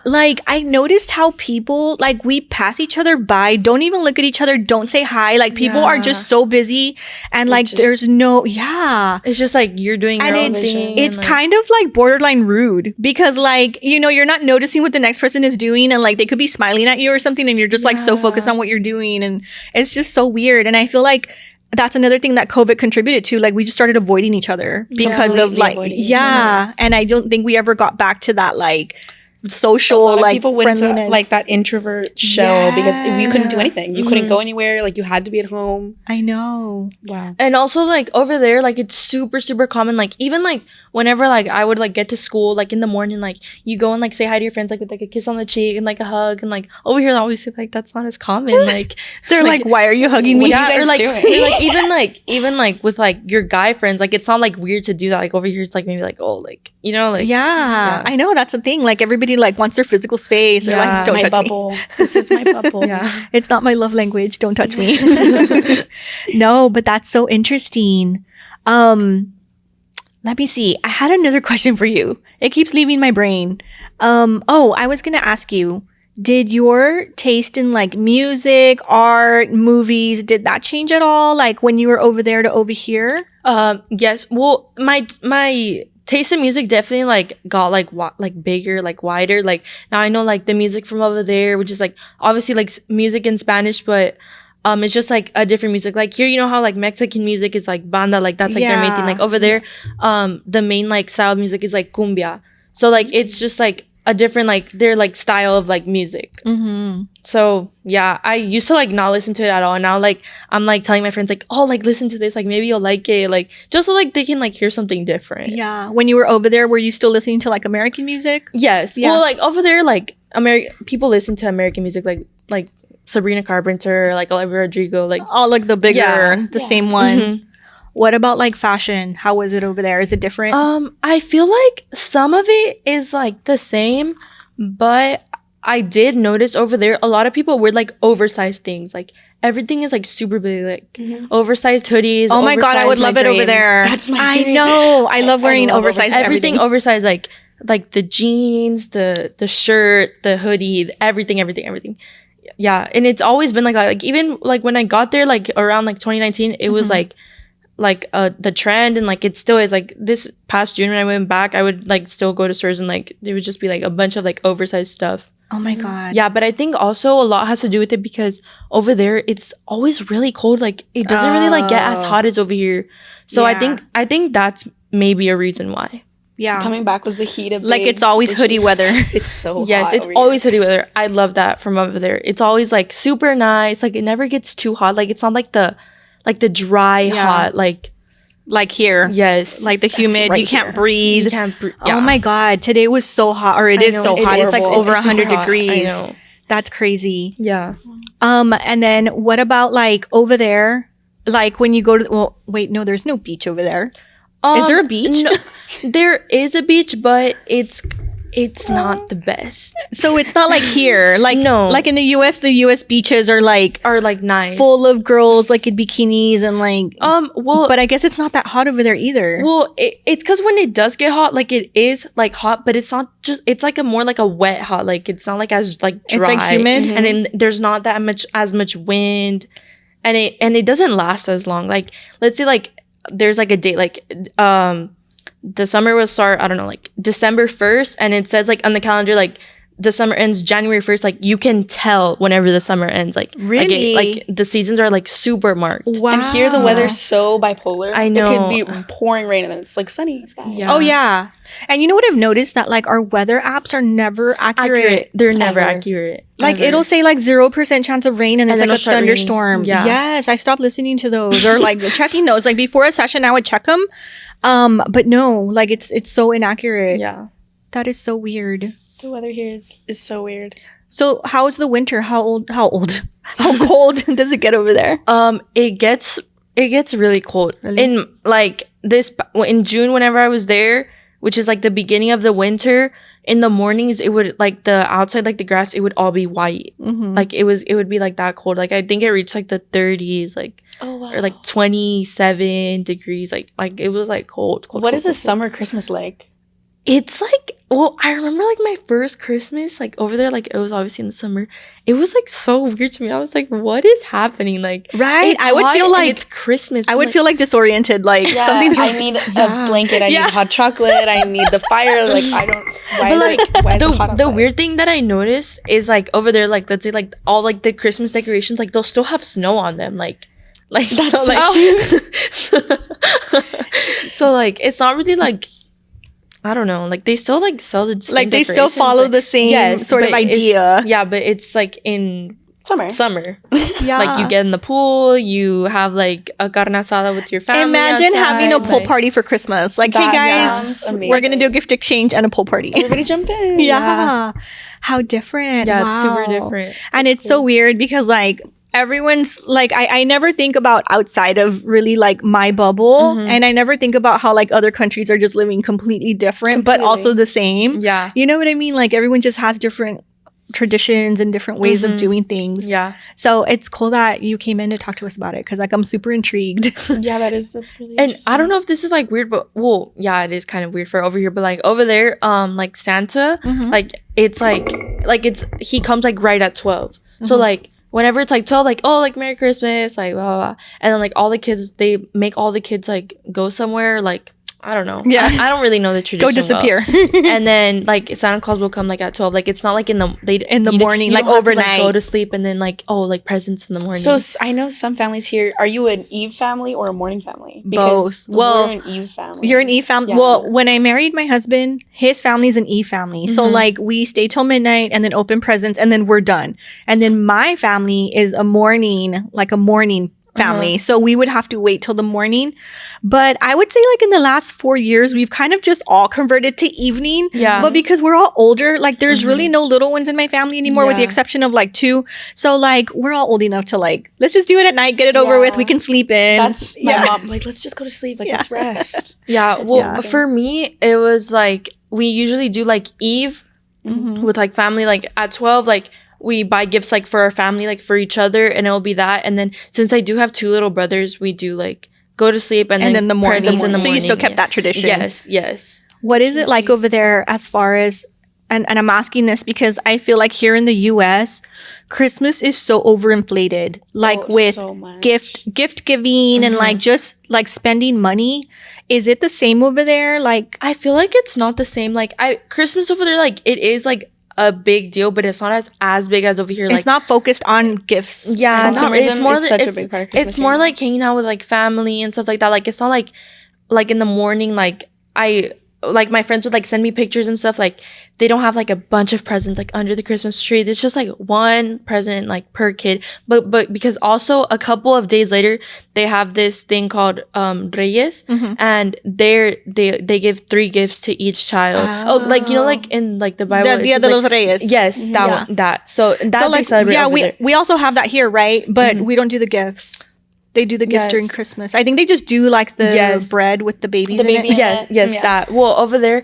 [SPEAKER 1] Like I noticed how people, like we pass each other by, don't even look at each other, don't say hi. Like people are just so busy and like
[SPEAKER 2] just-
[SPEAKER 1] there's no, yeah.
[SPEAKER 3] It's just like you're doing your
[SPEAKER 1] And
[SPEAKER 3] own
[SPEAKER 1] it's
[SPEAKER 3] thing.
[SPEAKER 1] it's
[SPEAKER 3] and, like,
[SPEAKER 1] kind of like borderline rude because like, you know, you're not noticing what the next person is doing and like they could be smiling at you or something and you're just like so focused on what you're doing and it's just so weird. And I feel like that's another thing that COVID contributed to. Like we just started avoiding each other because of
[SPEAKER 2] Completely
[SPEAKER 1] like,
[SPEAKER 2] avoiding each
[SPEAKER 1] yeah. And I don't think we ever got back to that like
[SPEAKER 2] A
[SPEAKER 1] social
[SPEAKER 2] lot of
[SPEAKER 1] like
[SPEAKER 2] people went into
[SPEAKER 1] friendliness.
[SPEAKER 2] like that introvert shell because you couldn't do
[SPEAKER 1] Yeah.
[SPEAKER 2] anything. You couldn't go anywhere. Like you had to be at home.
[SPEAKER 1] I know.
[SPEAKER 2] Wow.
[SPEAKER 3] And also like over there, like it's super, super common. Like even like whenever like I would like get to school, like in the morning, like you go and like say hi to your friends, like with like a kiss on the cheek and like a hug. And like over here, obviously like that's not as common. Like
[SPEAKER 1] They're like, why are you hugging me?
[SPEAKER 2] What are you guys
[SPEAKER 3] or like,
[SPEAKER 2] doing?
[SPEAKER 3] or, like even like with like your guy friends, like it's not like weird to do that. Like over here, it's like maybe like, oh, like, you know, like
[SPEAKER 1] Yeah, I know. That's the thing. Like everybody like wants their physical space or
[SPEAKER 3] Yeah.
[SPEAKER 1] like, don't
[SPEAKER 2] my
[SPEAKER 1] touch me.
[SPEAKER 2] bubble. This is my bubble.
[SPEAKER 3] yeah.
[SPEAKER 1] It's not my love language. Don't touch me. No, but that's so interesting. Let me see. I had another question for you. It keeps leaving my brain. I was going to ask you, Did your taste in like music, art, movies, did that change at all? Like when you were over there to over here?
[SPEAKER 3] Yes. Well, my taste in music definitely like got like like bigger, like wider. Like now I know like the music from over there, which is like obviously like music in Spanish, but it's just like a different music. Like here, you know how like Mexican music is like banda, like that's like their main thing. Like over there, the main like style of music is like cumbia. So like it's just like a different like their like style of like music. So yeah, I used to like not listen to it at all, and now like I'm like telling my friends like, oh, like listen to this, like maybe you'll like it, like just so like they can like hear something different.
[SPEAKER 1] Yeah. When you were over there, were you still listening to like American music?
[SPEAKER 3] Yes.
[SPEAKER 1] Yeah.
[SPEAKER 3] Well, like over there, like people listen to American music, like Sabrina Carpenter, like Olivia Rodrigo, like
[SPEAKER 1] All like the bigger,
[SPEAKER 3] Yeah.
[SPEAKER 1] the same ones. What about like fashion? How was it over there? Is it different?
[SPEAKER 3] I feel like some of it is like the same, but I did notice over there a lot of people wear like oversized things. Like everything is like super big, like oversized hoodies.
[SPEAKER 1] Oh my God, I would love it over
[SPEAKER 2] dream.
[SPEAKER 1] there.
[SPEAKER 2] That's my
[SPEAKER 1] I
[SPEAKER 2] dream.
[SPEAKER 1] know. I love wearing
[SPEAKER 2] love
[SPEAKER 1] oversized
[SPEAKER 3] everything
[SPEAKER 1] everything.
[SPEAKER 3] oversized, like the jeans, the shirt, the hoodie, everything. Yeah, and it's always been like that. Like even like when I got there, like around like 2019, it was like the trend, and like it still is. Like this past June when I went back, I would like still go to stores and like there would just be like a bunch of like oversized stuff.
[SPEAKER 1] Oh my God.
[SPEAKER 3] Yeah, but I think also a lot has to do with it because over there it's always really cold. Like it doesn't really like get as hot as over here. So
[SPEAKER 1] Yeah.
[SPEAKER 3] I think that's maybe a reason why.
[SPEAKER 1] Yeah.
[SPEAKER 2] Coming back was the heat of
[SPEAKER 1] Like it's always hoodie weather.
[SPEAKER 2] It's so
[SPEAKER 3] Yes,
[SPEAKER 2] hot
[SPEAKER 3] it's
[SPEAKER 2] over
[SPEAKER 3] always hoodie weather. I love that from over there. It's always like super nice. Like it never gets too hot. Like it's not like the dry
[SPEAKER 1] Yeah.
[SPEAKER 3] hot. Like
[SPEAKER 1] Like here.
[SPEAKER 3] yes,
[SPEAKER 1] Like the humid,
[SPEAKER 2] right
[SPEAKER 1] you can't
[SPEAKER 2] here.
[SPEAKER 1] breathe.
[SPEAKER 3] you can't.
[SPEAKER 1] Oh my God. Today was so hot, or it
[SPEAKER 3] I
[SPEAKER 1] is
[SPEAKER 3] know,
[SPEAKER 1] so
[SPEAKER 3] it's
[SPEAKER 1] hot. It's like
[SPEAKER 2] horrible.
[SPEAKER 1] over
[SPEAKER 2] It's so
[SPEAKER 1] 100
[SPEAKER 3] hot.
[SPEAKER 1] degrees.
[SPEAKER 3] I know.
[SPEAKER 1] That's crazy.
[SPEAKER 3] Yeah.
[SPEAKER 1] And then what about like over there? Like when you go to, well, wait, no, there's no beach over there. Is there a beach?
[SPEAKER 3] No, there is a beach, but it's not the best.
[SPEAKER 1] So it's not like here. Like
[SPEAKER 3] No.
[SPEAKER 1] like in the US beaches are like
[SPEAKER 3] Are like nice.
[SPEAKER 1] full of girls like in bikinis and like
[SPEAKER 3] Well,
[SPEAKER 1] but I guess it's not that hot over there either.
[SPEAKER 3] well, it's because when it does get hot, like it is like hot, but it's not just. It's like a more like a wet hot. Like it's not like as like dry.
[SPEAKER 1] It's like humid?
[SPEAKER 3] and then there's not that much wind, and it doesn't last as long. Like let's say like there's like a date like the summer will start, I don't know, like December 1st, and it says like on the calendar like the summer ends January 1st. Like you can tell whenever the summer ends. Like
[SPEAKER 1] Really?
[SPEAKER 3] like the seasons are like super marked.
[SPEAKER 1] Wow.
[SPEAKER 2] And here the weather's so bipolar.
[SPEAKER 3] I
[SPEAKER 2] It
[SPEAKER 3] know.
[SPEAKER 2] could be pouring rain and then it's like sunny skies.
[SPEAKER 3] Yeah.
[SPEAKER 1] Oh yeah. And you know what I've noticed, that like our weather apps are never accurate.
[SPEAKER 3] They're never
[SPEAKER 2] Ever.
[SPEAKER 3] accurate.
[SPEAKER 1] Like
[SPEAKER 3] Ever.
[SPEAKER 1] it'll say like 0% chance of rain and it's
[SPEAKER 3] And then
[SPEAKER 1] like a
[SPEAKER 3] it'll start raining.
[SPEAKER 1] thunderstorm.
[SPEAKER 3] Yeah.
[SPEAKER 1] Yes, I stopped listening to those or like checking those. Like before a session I would check them. But no, like it's so inaccurate.
[SPEAKER 3] Yeah.
[SPEAKER 1] That is so weird.
[SPEAKER 2] The weather here is so weird.
[SPEAKER 1] So how's the winter? How cold does it get over there?
[SPEAKER 3] It gets really cold.
[SPEAKER 1] Really?
[SPEAKER 3] In like in June whenever I was there, which is like the beginning of the winter, in the mornings it would like the outside, like the grass, it would all be white. Like it would be like that cold. Like I think it reached like the 30s, like
[SPEAKER 2] Oh wow.
[SPEAKER 3] or like 27 degrees. Like it was like cold.
[SPEAKER 2] What is
[SPEAKER 3] cold,
[SPEAKER 2] a summer Christmas like?
[SPEAKER 3] It's like, well, I remember like my first Christmas, like over there, like it was obviously in the summer. It was like so weird to me. I was like, what is happening? Like,
[SPEAKER 1] Right?
[SPEAKER 3] it's
[SPEAKER 1] I would
[SPEAKER 3] hot
[SPEAKER 1] feel
[SPEAKER 3] and
[SPEAKER 1] like
[SPEAKER 3] it's Christmas.
[SPEAKER 1] I would feel like disoriented. Like something's
[SPEAKER 2] I
[SPEAKER 1] wrong.
[SPEAKER 2] need a blanket. I
[SPEAKER 1] Yeah.
[SPEAKER 2] need hot chocolate. I need the fire. Like I don't. Why
[SPEAKER 3] But
[SPEAKER 2] is
[SPEAKER 3] like
[SPEAKER 2] it, why is it hot
[SPEAKER 3] the
[SPEAKER 2] outside?
[SPEAKER 3] weird thing that I noticed is like over there, like let's say like all like the Christmas decorations, like they'll still have snow on them. Like so like so like it's not really like, I don't know, like they still like sell the same
[SPEAKER 1] Like they still
[SPEAKER 3] decorations,
[SPEAKER 1] follow
[SPEAKER 3] like-
[SPEAKER 1] the same sort of
[SPEAKER 3] but it's-
[SPEAKER 1] idea.
[SPEAKER 3] Yeah, but it's like in
[SPEAKER 2] Summer.
[SPEAKER 3] summer.
[SPEAKER 1] Yeah.
[SPEAKER 3] Like you get in the pool, you have like a carne asada with your family.
[SPEAKER 1] Imagine having a
[SPEAKER 3] outside,
[SPEAKER 1] pool
[SPEAKER 3] like-
[SPEAKER 1] party for Christmas. Like,
[SPEAKER 2] That
[SPEAKER 1] hey
[SPEAKER 2] sounds
[SPEAKER 1] guys,
[SPEAKER 2] amazing.
[SPEAKER 1] we're gonna do a gift exchange and a pool party.
[SPEAKER 2] Everybody jump in.
[SPEAKER 1] Yeah. How different.
[SPEAKER 3] Yeah, it's super
[SPEAKER 1] Wow.
[SPEAKER 3] different.
[SPEAKER 1] And it's so weird because like everyone's like I never think about outside of really like my bubble, and I never think about how like other countries are just living completely different but
[SPEAKER 2] Completely.
[SPEAKER 1] also the same.
[SPEAKER 3] Yeah.
[SPEAKER 1] You know what I mean? Like everyone just has different traditions and different ways of doing things.
[SPEAKER 3] Yeah.
[SPEAKER 1] So it's cool that you came in to talk to us about it because like I'm super intrigued.
[SPEAKER 2] Yeah, that's really
[SPEAKER 3] And
[SPEAKER 2] interesting.
[SPEAKER 3] I don't know if this is like weird, but well, yeah, it is kind of weird for over here. But like over there, like Santa, like it's like like he comes like right at 12. So like whenever it's like 12, like, oh, like Merry Christmas, like blah, blah, blah. And then like all the kids, they make all the kids like go somewhere, like I don't know.
[SPEAKER 1] Yeah.
[SPEAKER 3] I don't really know the tradition.
[SPEAKER 1] Go disappear.
[SPEAKER 3] And then like Santa Claus will come like at 12. Like it's not like in the
[SPEAKER 1] morning,
[SPEAKER 3] you
[SPEAKER 1] like
[SPEAKER 3] don't have to,
[SPEAKER 1] overnight.
[SPEAKER 3] go to sleep and then like, oh, like presents in the morning.
[SPEAKER 2] So I know some families here. Are you an Eve family or a morning family?
[SPEAKER 1] Both. Well,
[SPEAKER 2] we're an Eve family.
[SPEAKER 1] You're an Eve family.
[SPEAKER 2] Yeah.
[SPEAKER 1] Well, when I married my husband, his family's an Eve family. So like we stay till midnight and then open presents and then we're done. And then my family is a morning family. So we would have to wait till the morning. But I would say like in the last 4 years, we've kind of just all converted to evening.
[SPEAKER 3] Yeah.
[SPEAKER 1] But because we're all older, like there's really no little ones in my family anymore with the
[SPEAKER 3] Yeah.
[SPEAKER 1] exception of like 2. So like we're all old enough to like, let's just do it at night, get it over
[SPEAKER 2] Yeah.
[SPEAKER 1] with. We can sleep in.
[SPEAKER 2] That's my mom. Like, let's just go to sleep. Like, let's rest.
[SPEAKER 3] Yeah,
[SPEAKER 2] That's
[SPEAKER 3] well,
[SPEAKER 2] amazing.
[SPEAKER 3] for me, it was like we usually do like Eve with like family. Like at 12, like we buy gifts like for our family, like for each other, and it'll be that. And then since I do have 2 little brothers, we do like go to sleep and then
[SPEAKER 1] the morning.
[SPEAKER 3] presents in the
[SPEAKER 1] So
[SPEAKER 3] morning.
[SPEAKER 1] you still kept that tradition.
[SPEAKER 3] Yes.
[SPEAKER 1] What is it like over there as far as, and I'm asking this because I feel like here in the US, Christmas is so overinflated, like with
[SPEAKER 2] so much.
[SPEAKER 1] gift giving and like just like spending money. Is it the same over there? Like,
[SPEAKER 3] I feel like it's not the same. Like Christmas over there, like it is like a big deal, but it's not as big as over here. Like
[SPEAKER 1] it's not focused on gifts.
[SPEAKER 3] yeah,
[SPEAKER 2] Consumerism
[SPEAKER 3] it's more
[SPEAKER 2] is such a
[SPEAKER 3] it's-
[SPEAKER 2] big part of Christmas
[SPEAKER 3] It's more
[SPEAKER 2] here.
[SPEAKER 3] like hanging out with like family and stuff like that. Like it's not like in the morning, like my friends would like send me pictures and stuff. Like they don't have like a bunch of presents like under the Christmas tree. It's just like one present like per kid. But because also a couple of days later they have this thing called Reyes, and they give 3 gifts to each child. Oh, like you know, like in like the Bible,
[SPEAKER 1] The
[SPEAKER 3] it's
[SPEAKER 1] Dia
[SPEAKER 3] just,
[SPEAKER 1] de
[SPEAKER 3] like,
[SPEAKER 1] los Reyes.
[SPEAKER 3] yes, that
[SPEAKER 1] Yeah.
[SPEAKER 3] one, that. So that
[SPEAKER 1] So
[SPEAKER 3] they
[SPEAKER 1] like,
[SPEAKER 3] celebrate
[SPEAKER 1] yeah,
[SPEAKER 3] over there.
[SPEAKER 1] we also have that here, right? But we don't do the gifts. They do the gifts
[SPEAKER 3] Yes.
[SPEAKER 1] during Christmas. I think they just do like the
[SPEAKER 3] Yes.
[SPEAKER 1] bread with the babies
[SPEAKER 2] The
[SPEAKER 1] in
[SPEAKER 2] baby-
[SPEAKER 1] it.
[SPEAKER 3] Yes,
[SPEAKER 2] Yeah.
[SPEAKER 3] that. Well, over there,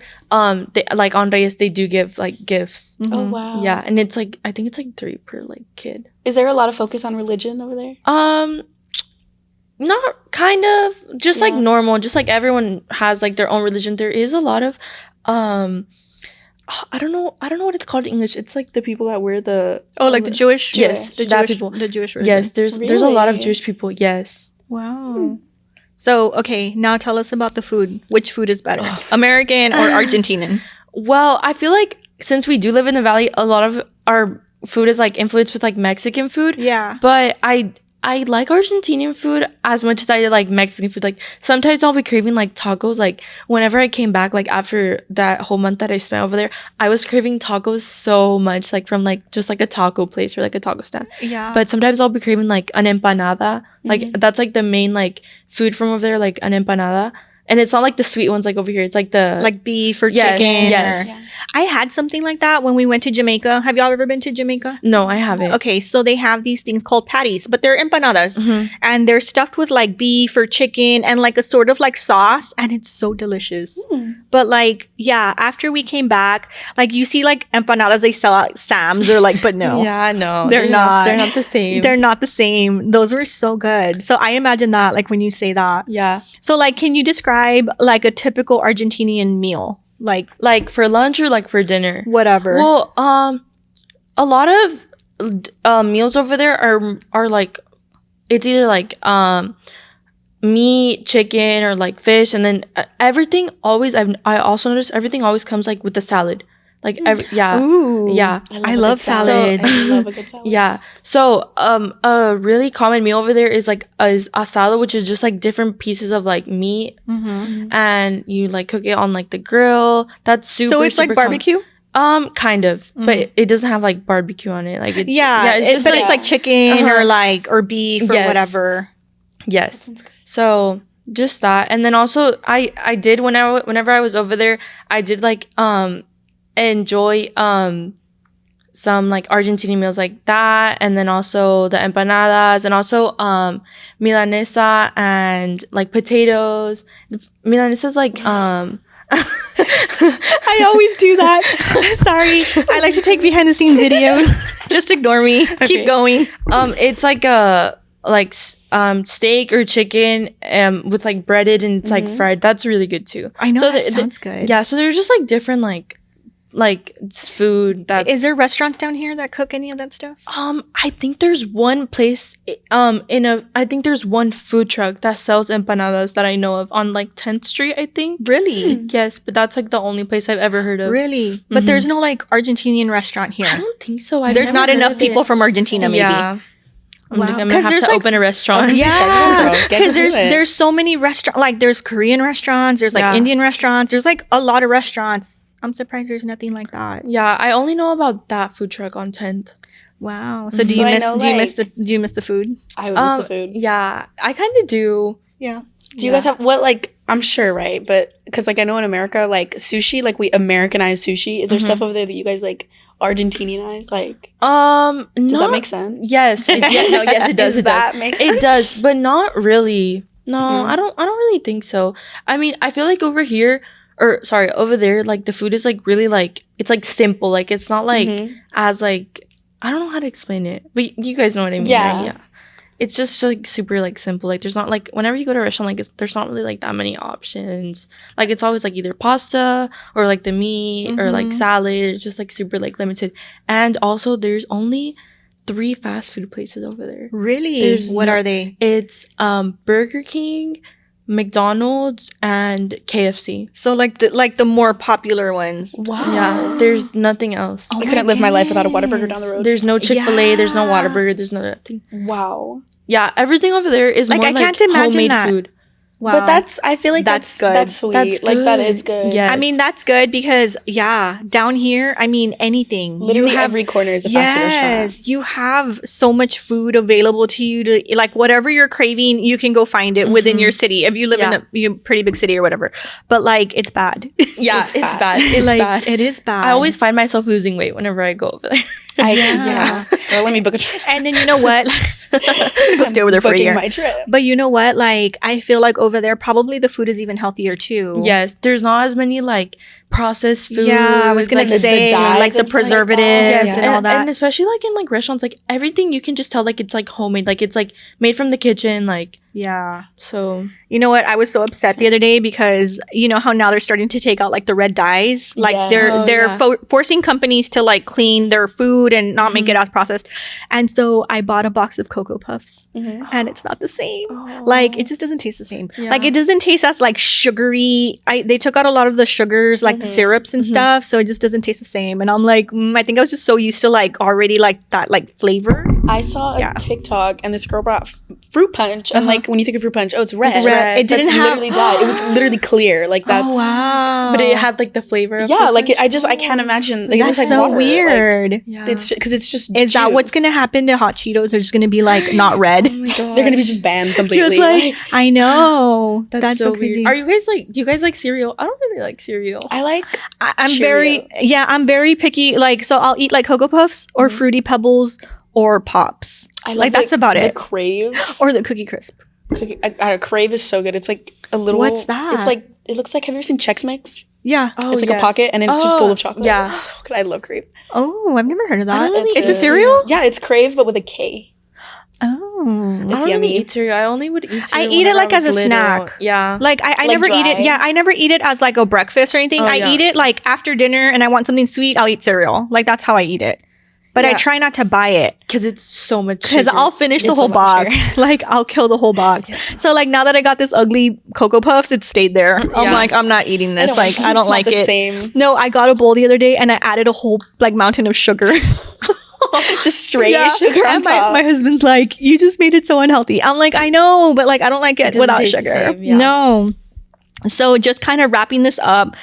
[SPEAKER 3] they like on Reyes, they do give like gifts.
[SPEAKER 2] Oh, wow.
[SPEAKER 3] Yeah, and it's like I think it's like 3 per like kid.
[SPEAKER 2] Is there a lot of focus on religion over there?
[SPEAKER 3] Not kind of just like
[SPEAKER 2] Yeah.
[SPEAKER 3] normal, just like everyone has like their own religion. There is a lot of I don't know what it's called in English. It's like the people that wear the
[SPEAKER 1] Oh, like the Jewish?
[SPEAKER 3] Yes,
[SPEAKER 1] the
[SPEAKER 3] that
[SPEAKER 1] Jewish
[SPEAKER 3] people.
[SPEAKER 1] The Jewish religion.
[SPEAKER 3] Yes, there's a lot of
[SPEAKER 2] Really?
[SPEAKER 3] Jewish people. Yes.
[SPEAKER 1] Wow. So, okay, now tell us about the food. Which food is better? American or Argentinian?
[SPEAKER 3] Well, I feel like since we do live in the valley, a lot of our food is like influenced with like Mexican food.
[SPEAKER 1] Yeah.
[SPEAKER 3] But I like Argentinian food as much as I like Mexican food. Like sometimes I'll be craving like tacos. Like whenever I came back, like after that whole month that I spent over there, I was craving tacos so much, like from like just like a taco place or like a taco stand.
[SPEAKER 1] Yeah.
[SPEAKER 3] But sometimes I'll be craving like an empanada. Like that's like the main like food from over there, like an empanada. And it's not like the sweet ones like over here. It's like the
[SPEAKER 1] like beef or
[SPEAKER 3] Yes,
[SPEAKER 1] chicken.
[SPEAKER 3] yes.
[SPEAKER 1] or-
[SPEAKER 2] Yeah.
[SPEAKER 1] I had something like that when we went to Jamaica. Have y'all ever been to Jamaica?
[SPEAKER 3] No, I haven't.
[SPEAKER 1] Okay, so they have these things called patties, but they're empanadas. And they're stuffed with like beef or chicken and like a sort of like sauce. And it's so delicious. But like, yeah, after we came back, like you see like empanadas they sell at Sam's or like, but no.
[SPEAKER 3] Yeah, no,
[SPEAKER 1] They're not.
[SPEAKER 3] They're not the same.
[SPEAKER 1] They're not the same. Those were so good. So I imagine that like when you say that.
[SPEAKER 3] yeah.
[SPEAKER 1] So like, can you describe like a typical Argentinian meal? Like
[SPEAKER 3] For lunch or like for dinner.
[SPEAKER 1] whatever.
[SPEAKER 3] Well, a lot of meals over there are like it's either like meat, chicken, or like fish, and then everything always. I also noticed everything always comes like with the salad. Like
[SPEAKER 1] Ooh.
[SPEAKER 3] yeah.
[SPEAKER 1] I love salads.
[SPEAKER 2] I love a good salad.
[SPEAKER 3] Yeah. So, a really common meal over there is like is asado, which is just like different pieces of like meat, and you like cook it on like the grill. That's super.
[SPEAKER 1] So it's like
[SPEAKER 3] super common.
[SPEAKER 1] barbecue?
[SPEAKER 3] Kind of, but it doesn't have like barbecue on it. Like it's
[SPEAKER 1] Yeah,
[SPEAKER 3] it's just
[SPEAKER 1] but
[SPEAKER 3] like
[SPEAKER 1] it's like chicken
[SPEAKER 3] Uh-huh.
[SPEAKER 1] or like or beef or
[SPEAKER 3] Yes.
[SPEAKER 1] whatever.
[SPEAKER 3] yes.
[SPEAKER 2] Sounds good.
[SPEAKER 3] So just that, and then also I did whenever I was over there, I did like enjoy some like Argentinian meals like that, and then also the empanadas, and also milanesa and like potatoes. Milanesa's like
[SPEAKER 1] I always do that. Sorry. I like to take behind the scenes videos. Just ignore me.
[SPEAKER 3] Okay.
[SPEAKER 1] Keep going.
[SPEAKER 3] it's like a steak or chicken with like breaded and it's like fried. That's really good too.
[SPEAKER 1] I know
[SPEAKER 3] So
[SPEAKER 1] that sounds good.
[SPEAKER 3] Yeah, so there's just like different like like it's food. That's
[SPEAKER 1] Is there restaurants down here that cook any of that stuff?
[SPEAKER 3] I think there's one place I think there's one food truck that sells empanadas that I know of on like 10th Street, I think.
[SPEAKER 1] Really?
[SPEAKER 3] Yes, but that's like the only place I've ever heard of.
[SPEAKER 1] Really? But there's no like Argentinian restaurant here.
[SPEAKER 3] I don't think so.
[SPEAKER 1] There's not enough people from Argentina, maybe.
[SPEAKER 3] Yeah.
[SPEAKER 1] Wow.
[SPEAKER 3] I'm gonna have
[SPEAKER 1] there's
[SPEAKER 3] to
[SPEAKER 1] like,
[SPEAKER 3] open a restaurant.
[SPEAKER 1] yeah,
[SPEAKER 2] Get
[SPEAKER 1] because
[SPEAKER 2] to it.
[SPEAKER 1] there's so many restaurants. Like there's Korean restaurants, there's like Indian restaurants, there's like a lot of restaurants. I'm surprised there's nothing like that.
[SPEAKER 3] Yeah, I only know about that food truck on 10th.
[SPEAKER 1] Wow. So do
[SPEAKER 2] So
[SPEAKER 1] you
[SPEAKER 2] I
[SPEAKER 1] miss
[SPEAKER 2] know,
[SPEAKER 1] do you miss
[SPEAKER 2] like-
[SPEAKER 1] the food?
[SPEAKER 2] I would miss the food.
[SPEAKER 3] Yeah, I kind of do.
[SPEAKER 1] Yeah.
[SPEAKER 2] Do you guys have what, like, I'm sure, right? But because, like, I know in America, like, sushi, like, we Americanize sushi. Is there stuff over there that you guys, like, Argentinianize? Like, does that make sense?
[SPEAKER 3] Yes. Yes, it does.
[SPEAKER 2] Does that make sense?
[SPEAKER 3] It does, but not really. No, I don't really think so. I mean, I feel like over here, over there, like the food is like really like it's like simple. Like it's not like as like I don't know how to explain it, but you guys know what I mean.
[SPEAKER 2] Yeah.
[SPEAKER 3] Right? Yeah. It's just like super like simple. Like there's not like whenever you go to a restaurant, like there's not really like that many options. Like it's always like either pasta or like the meat or like salad. It's just like super like limited. And also there's only 3 fast food places over there.
[SPEAKER 1] Really? What are they?
[SPEAKER 3] It's Burger King, McDonald's, and KFC.
[SPEAKER 1] So like the more popular ones.
[SPEAKER 2] Wow.
[SPEAKER 3] Yeah, there's nothing else.
[SPEAKER 2] I couldn't live my life without a Whataburger down the road.
[SPEAKER 3] There's no Chick-fil-A, there's no
[SPEAKER 1] Yeah.
[SPEAKER 3] Whataburger, there's no nothing.
[SPEAKER 2] Wow.
[SPEAKER 3] Yeah, everything over there is
[SPEAKER 1] Like,
[SPEAKER 3] more
[SPEAKER 1] I
[SPEAKER 3] like
[SPEAKER 1] can't imagine
[SPEAKER 3] homemade
[SPEAKER 1] that.
[SPEAKER 3] food.
[SPEAKER 1] Wow.
[SPEAKER 2] But I feel like
[SPEAKER 1] That's
[SPEAKER 2] that's
[SPEAKER 1] good.
[SPEAKER 2] That's sweet.
[SPEAKER 3] That's
[SPEAKER 2] like, that
[SPEAKER 3] good.
[SPEAKER 2] is good.
[SPEAKER 3] Yes.
[SPEAKER 1] I mean, that's good because down here, I mean, anything.
[SPEAKER 2] Literally
[SPEAKER 1] you have,
[SPEAKER 2] every corner is a fast food restaurant.
[SPEAKER 1] Yes, you have so much food available to you to like whatever you're craving, you can go find it within your city if you live in a pretty big city or whatever. But like, it's bad.
[SPEAKER 3] Yeah, it's bad. It's
[SPEAKER 1] like,
[SPEAKER 3] bad.
[SPEAKER 1] It is bad.
[SPEAKER 3] I always find myself losing weight whenever I go over there.
[SPEAKER 2] Yeah. Well, let me book a trip.
[SPEAKER 1] And then you know what? Go stay over there for a
[SPEAKER 2] Booking
[SPEAKER 1] year.
[SPEAKER 2] my trip.
[SPEAKER 1] But you know what? Like, I feel like over there, probably the food is even healthier too.
[SPEAKER 3] Yes, there's not as many like processed foods.
[SPEAKER 1] Yeah, I was gonna
[SPEAKER 3] like,
[SPEAKER 2] the
[SPEAKER 1] say
[SPEAKER 2] dyes
[SPEAKER 1] like the
[SPEAKER 2] and stuff like that.
[SPEAKER 1] preservatives
[SPEAKER 3] yes,
[SPEAKER 1] and all that.
[SPEAKER 3] and especially like in like restaurants, like everything you can just tell like it's like homemade, like it's like made from the kitchen, like
[SPEAKER 1] Yeah.
[SPEAKER 3] so.
[SPEAKER 1] You know what? I was so upset the other day because you know how now they're starting to take out like the red dyes. Like
[SPEAKER 2] Yes.
[SPEAKER 1] they're forcing companies to like clean their food and not make it as processed. And so I bought a box of Cocoa Puffs and it's not the same. Like it just doesn't taste the same.
[SPEAKER 3] Yeah.
[SPEAKER 1] Like it doesn't taste as like sugary. They took out a lot of the sugars, like the syrups and stuff. So it just doesn't taste the same. And I'm like, I think I was just so used to like already like that like flavor.
[SPEAKER 2] I saw a TikTok and this girl brought fruit punch. And like when you think of fruit punch, oh, it's red.
[SPEAKER 1] It's red. It didn't
[SPEAKER 2] That's
[SPEAKER 1] have-
[SPEAKER 2] literally dyed. It was literally clear. Like that's
[SPEAKER 1] wow.
[SPEAKER 3] But it had like the flavor. Of
[SPEAKER 2] yeah.
[SPEAKER 3] fruit
[SPEAKER 2] Like
[SPEAKER 3] punch.
[SPEAKER 2] I can't imagine. Like, it
[SPEAKER 1] That's
[SPEAKER 2] was like
[SPEAKER 1] so
[SPEAKER 2] water. Like,
[SPEAKER 1] weird.
[SPEAKER 3] Yeah.
[SPEAKER 2] it's because it's just.
[SPEAKER 1] Is that what's
[SPEAKER 2] juice.
[SPEAKER 1] gonna happen to hot Cheetos? They're just gonna be like not red.
[SPEAKER 3] Oh my gosh.
[SPEAKER 2] They're gonna be just banned completely.
[SPEAKER 1] Just like I know.
[SPEAKER 3] That's so
[SPEAKER 1] crazy.
[SPEAKER 3] weird. Are you guys like? Do you guys like cereal? I don't really like cereal.
[SPEAKER 2] I like.
[SPEAKER 1] I'm very picky. Like so, I'll eat like Cocoa Puffs or Fruity Pebbles or Pops.
[SPEAKER 2] I love
[SPEAKER 1] Like that's about
[SPEAKER 2] the
[SPEAKER 1] it.
[SPEAKER 2] Crave.
[SPEAKER 1] Or the Cookie Crisp.
[SPEAKER 2] Crave is so good. It's like a little.
[SPEAKER 1] What's that?
[SPEAKER 2] It's like it looks like. Have you ever seen Chex Mix?
[SPEAKER 1] Yeah.
[SPEAKER 3] Oh,
[SPEAKER 2] It's like
[SPEAKER 3] yes.
[SPEAKER 2] a pocket and it's just full of chocolate.
[SPEAKER 3] yeah.
[SPEAKER 2] It's so good. I love Crave.
[SPEAKER 1] Oh, I've never heard of that.
[SPEAKER 3] don't really
[SPEAKER 1] It's a
[SPEAKER 2] eat
[SPEAKER 1] cereal.
[SPEAKER 2] Yeah, it's Crave but with a K.
[SPEAKER 1] Oh.
[SPEAKER 3] I
[SPEAKER 2] It's
[SPEAKER 3] don't
[SPEAKER 2] yummy.
[SPEAKER 3] really eat cereal. I only would eat cereal.
[SPEAKER 1] eat it
[SPEAKER 3] whenever
[SPEAKER 1] like
[SPEAKER 3] I
[SPEAKER 1] as
[SPEAKER 3] was
[SPEAKER 1] a
[SPEAKER 3] little.
[SPEAKER 1] snack.
[SPEAKER 3] Yeah.
[SPEAKER 1] Like I
[SPEAKER 2] Like
[SPEAKER 1] never eat it.
[SPEAKER 2] dry?
[SPEAKER 1] Yeah, I never eat it as like a breakfast or anything.
[SPEAKER 3] Oh,
[SPEAKER 1] I
[SPEAKER 3] yeah.
[SPEAKER 1] eat it like after dinner, and I want something sweet. I'll eat cereal. Like that's how I eat it. But I
[SPEAKER 3] Yeah.
[SPEAKER 1] try not to buy it.
[SPEAKER 3] Because it's so much.
[SPEAKER 1] Because
[SPEAKER 3] sugar.
[SPEAKER 1] I'll finish the
[SPEAKER 2] It's
[SPEAKER 1] whole
[SPEAKER 2] so much
[SPEAKER 1] box. Like I'll kill the whole box. So like now that I got this ugly Cocoa Puffs, it stayed there. I'm
[SPEAKER 3] Yeah.
[SPEAKER 1] like, I'm not eating this. Like I don't
[SPEAKER 2] It's not
[SPEAKER 1] like
[SPEAKER 2] the
[SPEAKER 1] it.
[SPEAKER 2] Same.
[SPEAKER 1] No, I got a bowl the other day and I added a whole like mountain of sugar.
[SPEAKER 2] Just straight
[SPEAKER 1] Yeah.
[SPEAKER 2] sugar on
[SPEAKER 1] And
[SPEAKER 2] top.
[SPEAKER 1] my husband's like, you just made it so unhealthy. I'm like, I know, but like I don't like it
[SPEAKER 3] doesn't
[SPEAKER 1] without
[SPEAKER 3] taste the
[SPEAKER 1] sugar.
[SPEAKER 3] same, yeah.
[SPEAKER 1] No. So just kind of wrapping this up,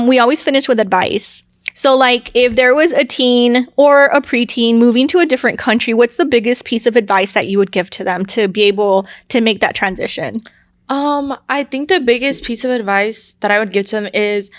[SPEAKER 1] we always finish with advice. So like if there was a teen or a preteen moving to a different country, what's the biggest piece of advice that you would give to them to be able to make that transition?
[SPEAKER 3] I think the biggest piece of advice that I would give to them is,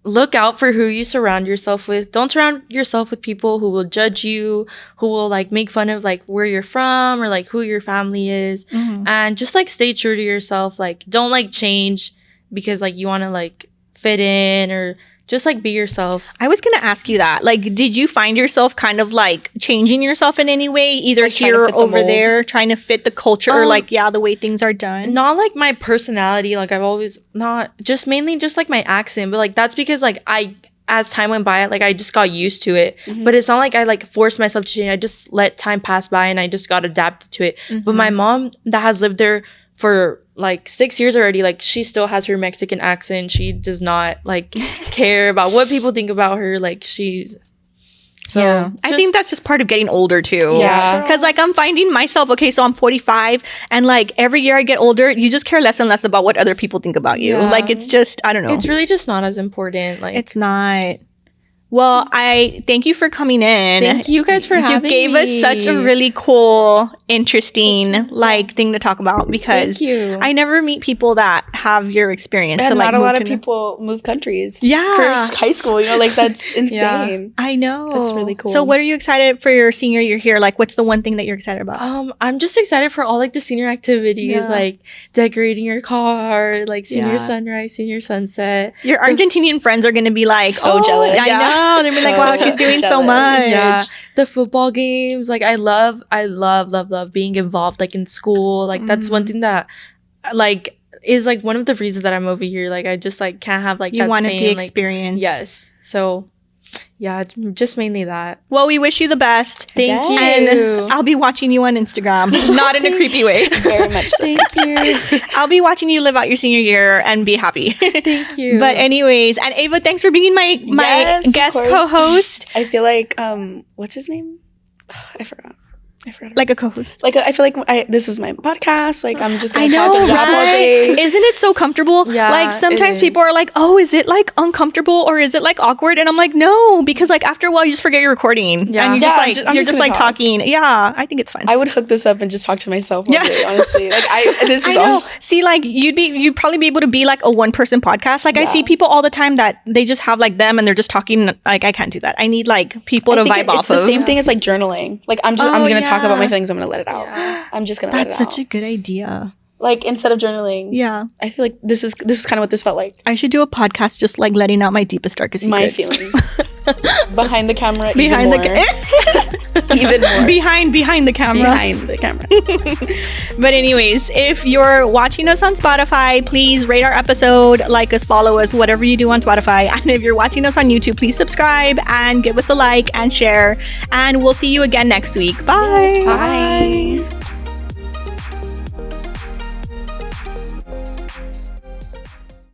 [SPEAKER 3] look out for who you surround yourself with. Don't surround yourself with people who will judge you, who will like make fun of like where you're from or like who your family is. And just like stay true to yourself. Like don't like change because like you want to like fit in or just like be yourself.
[SPEAKER 1] I was going to ask you that. Like, did you find yourself kind of like changing yourself in any way, either
[SPEAKER 2] Like trying to
[SPEAKER 1] here or
[SPEAKER 2] fit the
[SPEAKER 1] over
[SPEAKER 2] mold?
[SPEAKER 1] there, trying to fit the culture or like, the way things are done?
[SPEAKER 3] Not like my personality, like I've always not just mainly just like my accent, but like that's because like as time went by, like I just got used to it. But it's not like I like forced myself to change. I just let time pass by and I just got adapted to it. But my mom that has lived there for like 6 years already, like she still has her Mexican accent. She does not like care about what people think about her. Like she's
[SPEAKER 1] So I think that's just part of getting older too.
[SPEAKER 2] Yeah.
[SPEAKER 1] Because like I'm finding myself, okay, so I'm 45 and like every year I get older, you just care less and less about what other people think about you.
[SPEAKER 3] Yeah.
[SPEAKER 1] Like it's just, I don't know.
[SPEAKER 3] it's really just not as important. Like
[SPEAKER 1] It's not. Well, I thank you for coming in.
[SPEAKER 3] thank you guys for having me.
[SPEAKER 1] You gave us such a really cool, interesting like thing to talk about because
[SPEAKER 3] Thank you.
[SPEAKER 1] I never meet people that have your experience.
[SPEAKER 2] And
[SPEAKER 1] so, like,
[SPEAKER 2] not a
[SPEAKER 1] move
[SPEAKER 2] lot of
[SPEAKER 1] to-
[SPEAKER 2] people move countries.
[SPEAKER 1] Yeah.
[SPEAKER 2] For high school, you know, like that's insane.
[SPEAKER 1] I know.
[SPEAKER 2] That's really cool.
[SPEAKER 1] So what are you excited for your senior year here? Like what's the one thing that you're excited about?
[SPEAKER 3] I'm just excited for all like the senior activities,
[SPEAKER 1] Yeah.
[SPEAKER 3] like decorating your car, like senior
[SPEAKER 1] Yeah.
[SPEAKER 3] sunrise, senior sunset.
[SPEAKER 1] Your Argentinian friends are going to be like,
[SPEAKER 2] So
[SPEAKER 1] oh,
[SPEAKER 2] jealous.
[SPEAKER 1] I
[SPEAKER 2] Yeah.
[SPEAKER 1] know. They're gonna be like, wow,
[SPEAKER 2] So
[SPEAKER 1] she's doing so
[SPEAKER 2] jealous.
[SPEAKER 1] much.
[SPEAKER 3] Yeah, the football games. Like I love being involved like in school. Like that's one thing that like is like one of the reasons that I'm over here. Like I just like can't have like
[SPEAKER 1] You
[SPEAKER 3] that
[SPEAKER 1] wanted
[SPEAKER 3] same,
[SPEAKER 1] the
[SPEAKER 3] like,
[SPEAKER 1] experience.
[SPEAKER 3] yes. So yeah, just mainly that.
[SPEAKER 1] Well, we wish you the best.
[SPEAKER 3] Thank you.
[SPEAKER 1] And I'll be watching you on Instagram, not in a creepy way.
[SPEAKER 2] Very much so.
[SPEAKER 3] Thank you.
[SPEAKER 1] I'll be watching you live out your senior year and be happy.
[SPEAKER 3] Thank you.
[SPEAKER 1] But anyways, and Ava, thanks for being my
[SPEAKER 2] Yes, of
[SPEAKER 1] guest
[SPEAKER 2] course.
[SPEAKER 1] co-host.
[SPEAKER 2] I feel like what's his name? I forgot.
[SPEAKER 1] Like a co-host.
[SPEAKER 2] Like I feel like this is my podcast. Like I'm just
[SPEAKER 1] I
[SPEAKER 2] gonna talk
[SPEAKER 1] know,
[SPEAKER 2] and yap all day.
[SPEAKER 1] right? Isn't it so comfortable?
[SPEAKER 3] Yeah,
[SPEAKER 1] like sometimes
[SPEAKER 3] it
[SPEAKER 1] people
[SPEAKER 3] is.
[SPEAKER 1] are like, "Oh, is it like uncomfortable or is it like awkward?" And I'm like, "No," because like after a while you just forget you're recording
[SPEAKER 3] Yeah.
[SPEAKER 1] and you're
[SPEAKER 2] Yeah,
[SPEAKER 1] just like
[SPEAKER 2] I'm
[SPEAKER 1] you're
[SPEAKER 2] just
[SPEAKER 1] just
[SPEAKER 2] gonna
[SPEAKER 1] like
[SPEAKER 2] talk.
[SPEAKER 1] talking. Yeah, I think it's fun.
[SPEAKER 2] I would hook this up and just talk to myself all
[SPEAKER 1] Yeah.
[SPEAKER 2] day, honestly. Like this
[SPEAKER 1] I
[SPEAKER 2] is
[SPEAKER 1] know.
[SPEAKER 2] all
[SPEAKER 1] See, like you'd probably be able to be like a one person podcast. Like I
[SPEAKER 2] Yeah.
[SPEAKER 1] see people all the time that they just have like them and they're just talking. Like I can't do that. I need like people to
[SPEAKER 2] I think
[SPEAKER 1] vibe
[SPEAKER 2] it's
[SPEAKER 1] off
[SPEAKER 2] the
[SPEAKER 1] of.
[SPEAKER 2] same thing as like journaling. Like I'm
[SPEAKER 1] Oh,
[SPEAKER 2] gonna talk about my
[SPEAKER 1] yeah.
[SPEAKER 2] feelings. I'm gonna let it out.
[SPEAKER 3] Yeah.
[SPEAKER 2] I'm just gonna
[SPEAKER 1] That's
[SPEAKER 2] let it
[SPEAKER 1] such a
[SPEAKER 2] out.
[SPEAKER 1] good idea.
[SPEAKER 2] Like instead of journaling,
[SPEAKER 1] Yeah,
[SPEAKER 2] I feel like this is kind of what this felt like.
[SPEAKER 1] I should do a podcast just like letting out my deepest, darkest
[SPEAKER 2] My
[SPEAKER 1] secrets.
[SPEAKER 2] feelings behind the camera,
[SPEAKER 1] behind
[SPEAKER 2] even
[SPEAKER 1] the
[SPEAKER 2] even more
[SPEAKER 1] behind the camera.
[SPEAKER 2] behind the camera.
[SPEAKER 1] But anyways, if you're watching us on Spotify, please rate our episode, like us, follow us, whatever you do on Spotify. And if you're watching us on YouTube, please subscribe and give us a like and share. And we'll see you again next week. Bye.
[SPEAKER 2] Bye.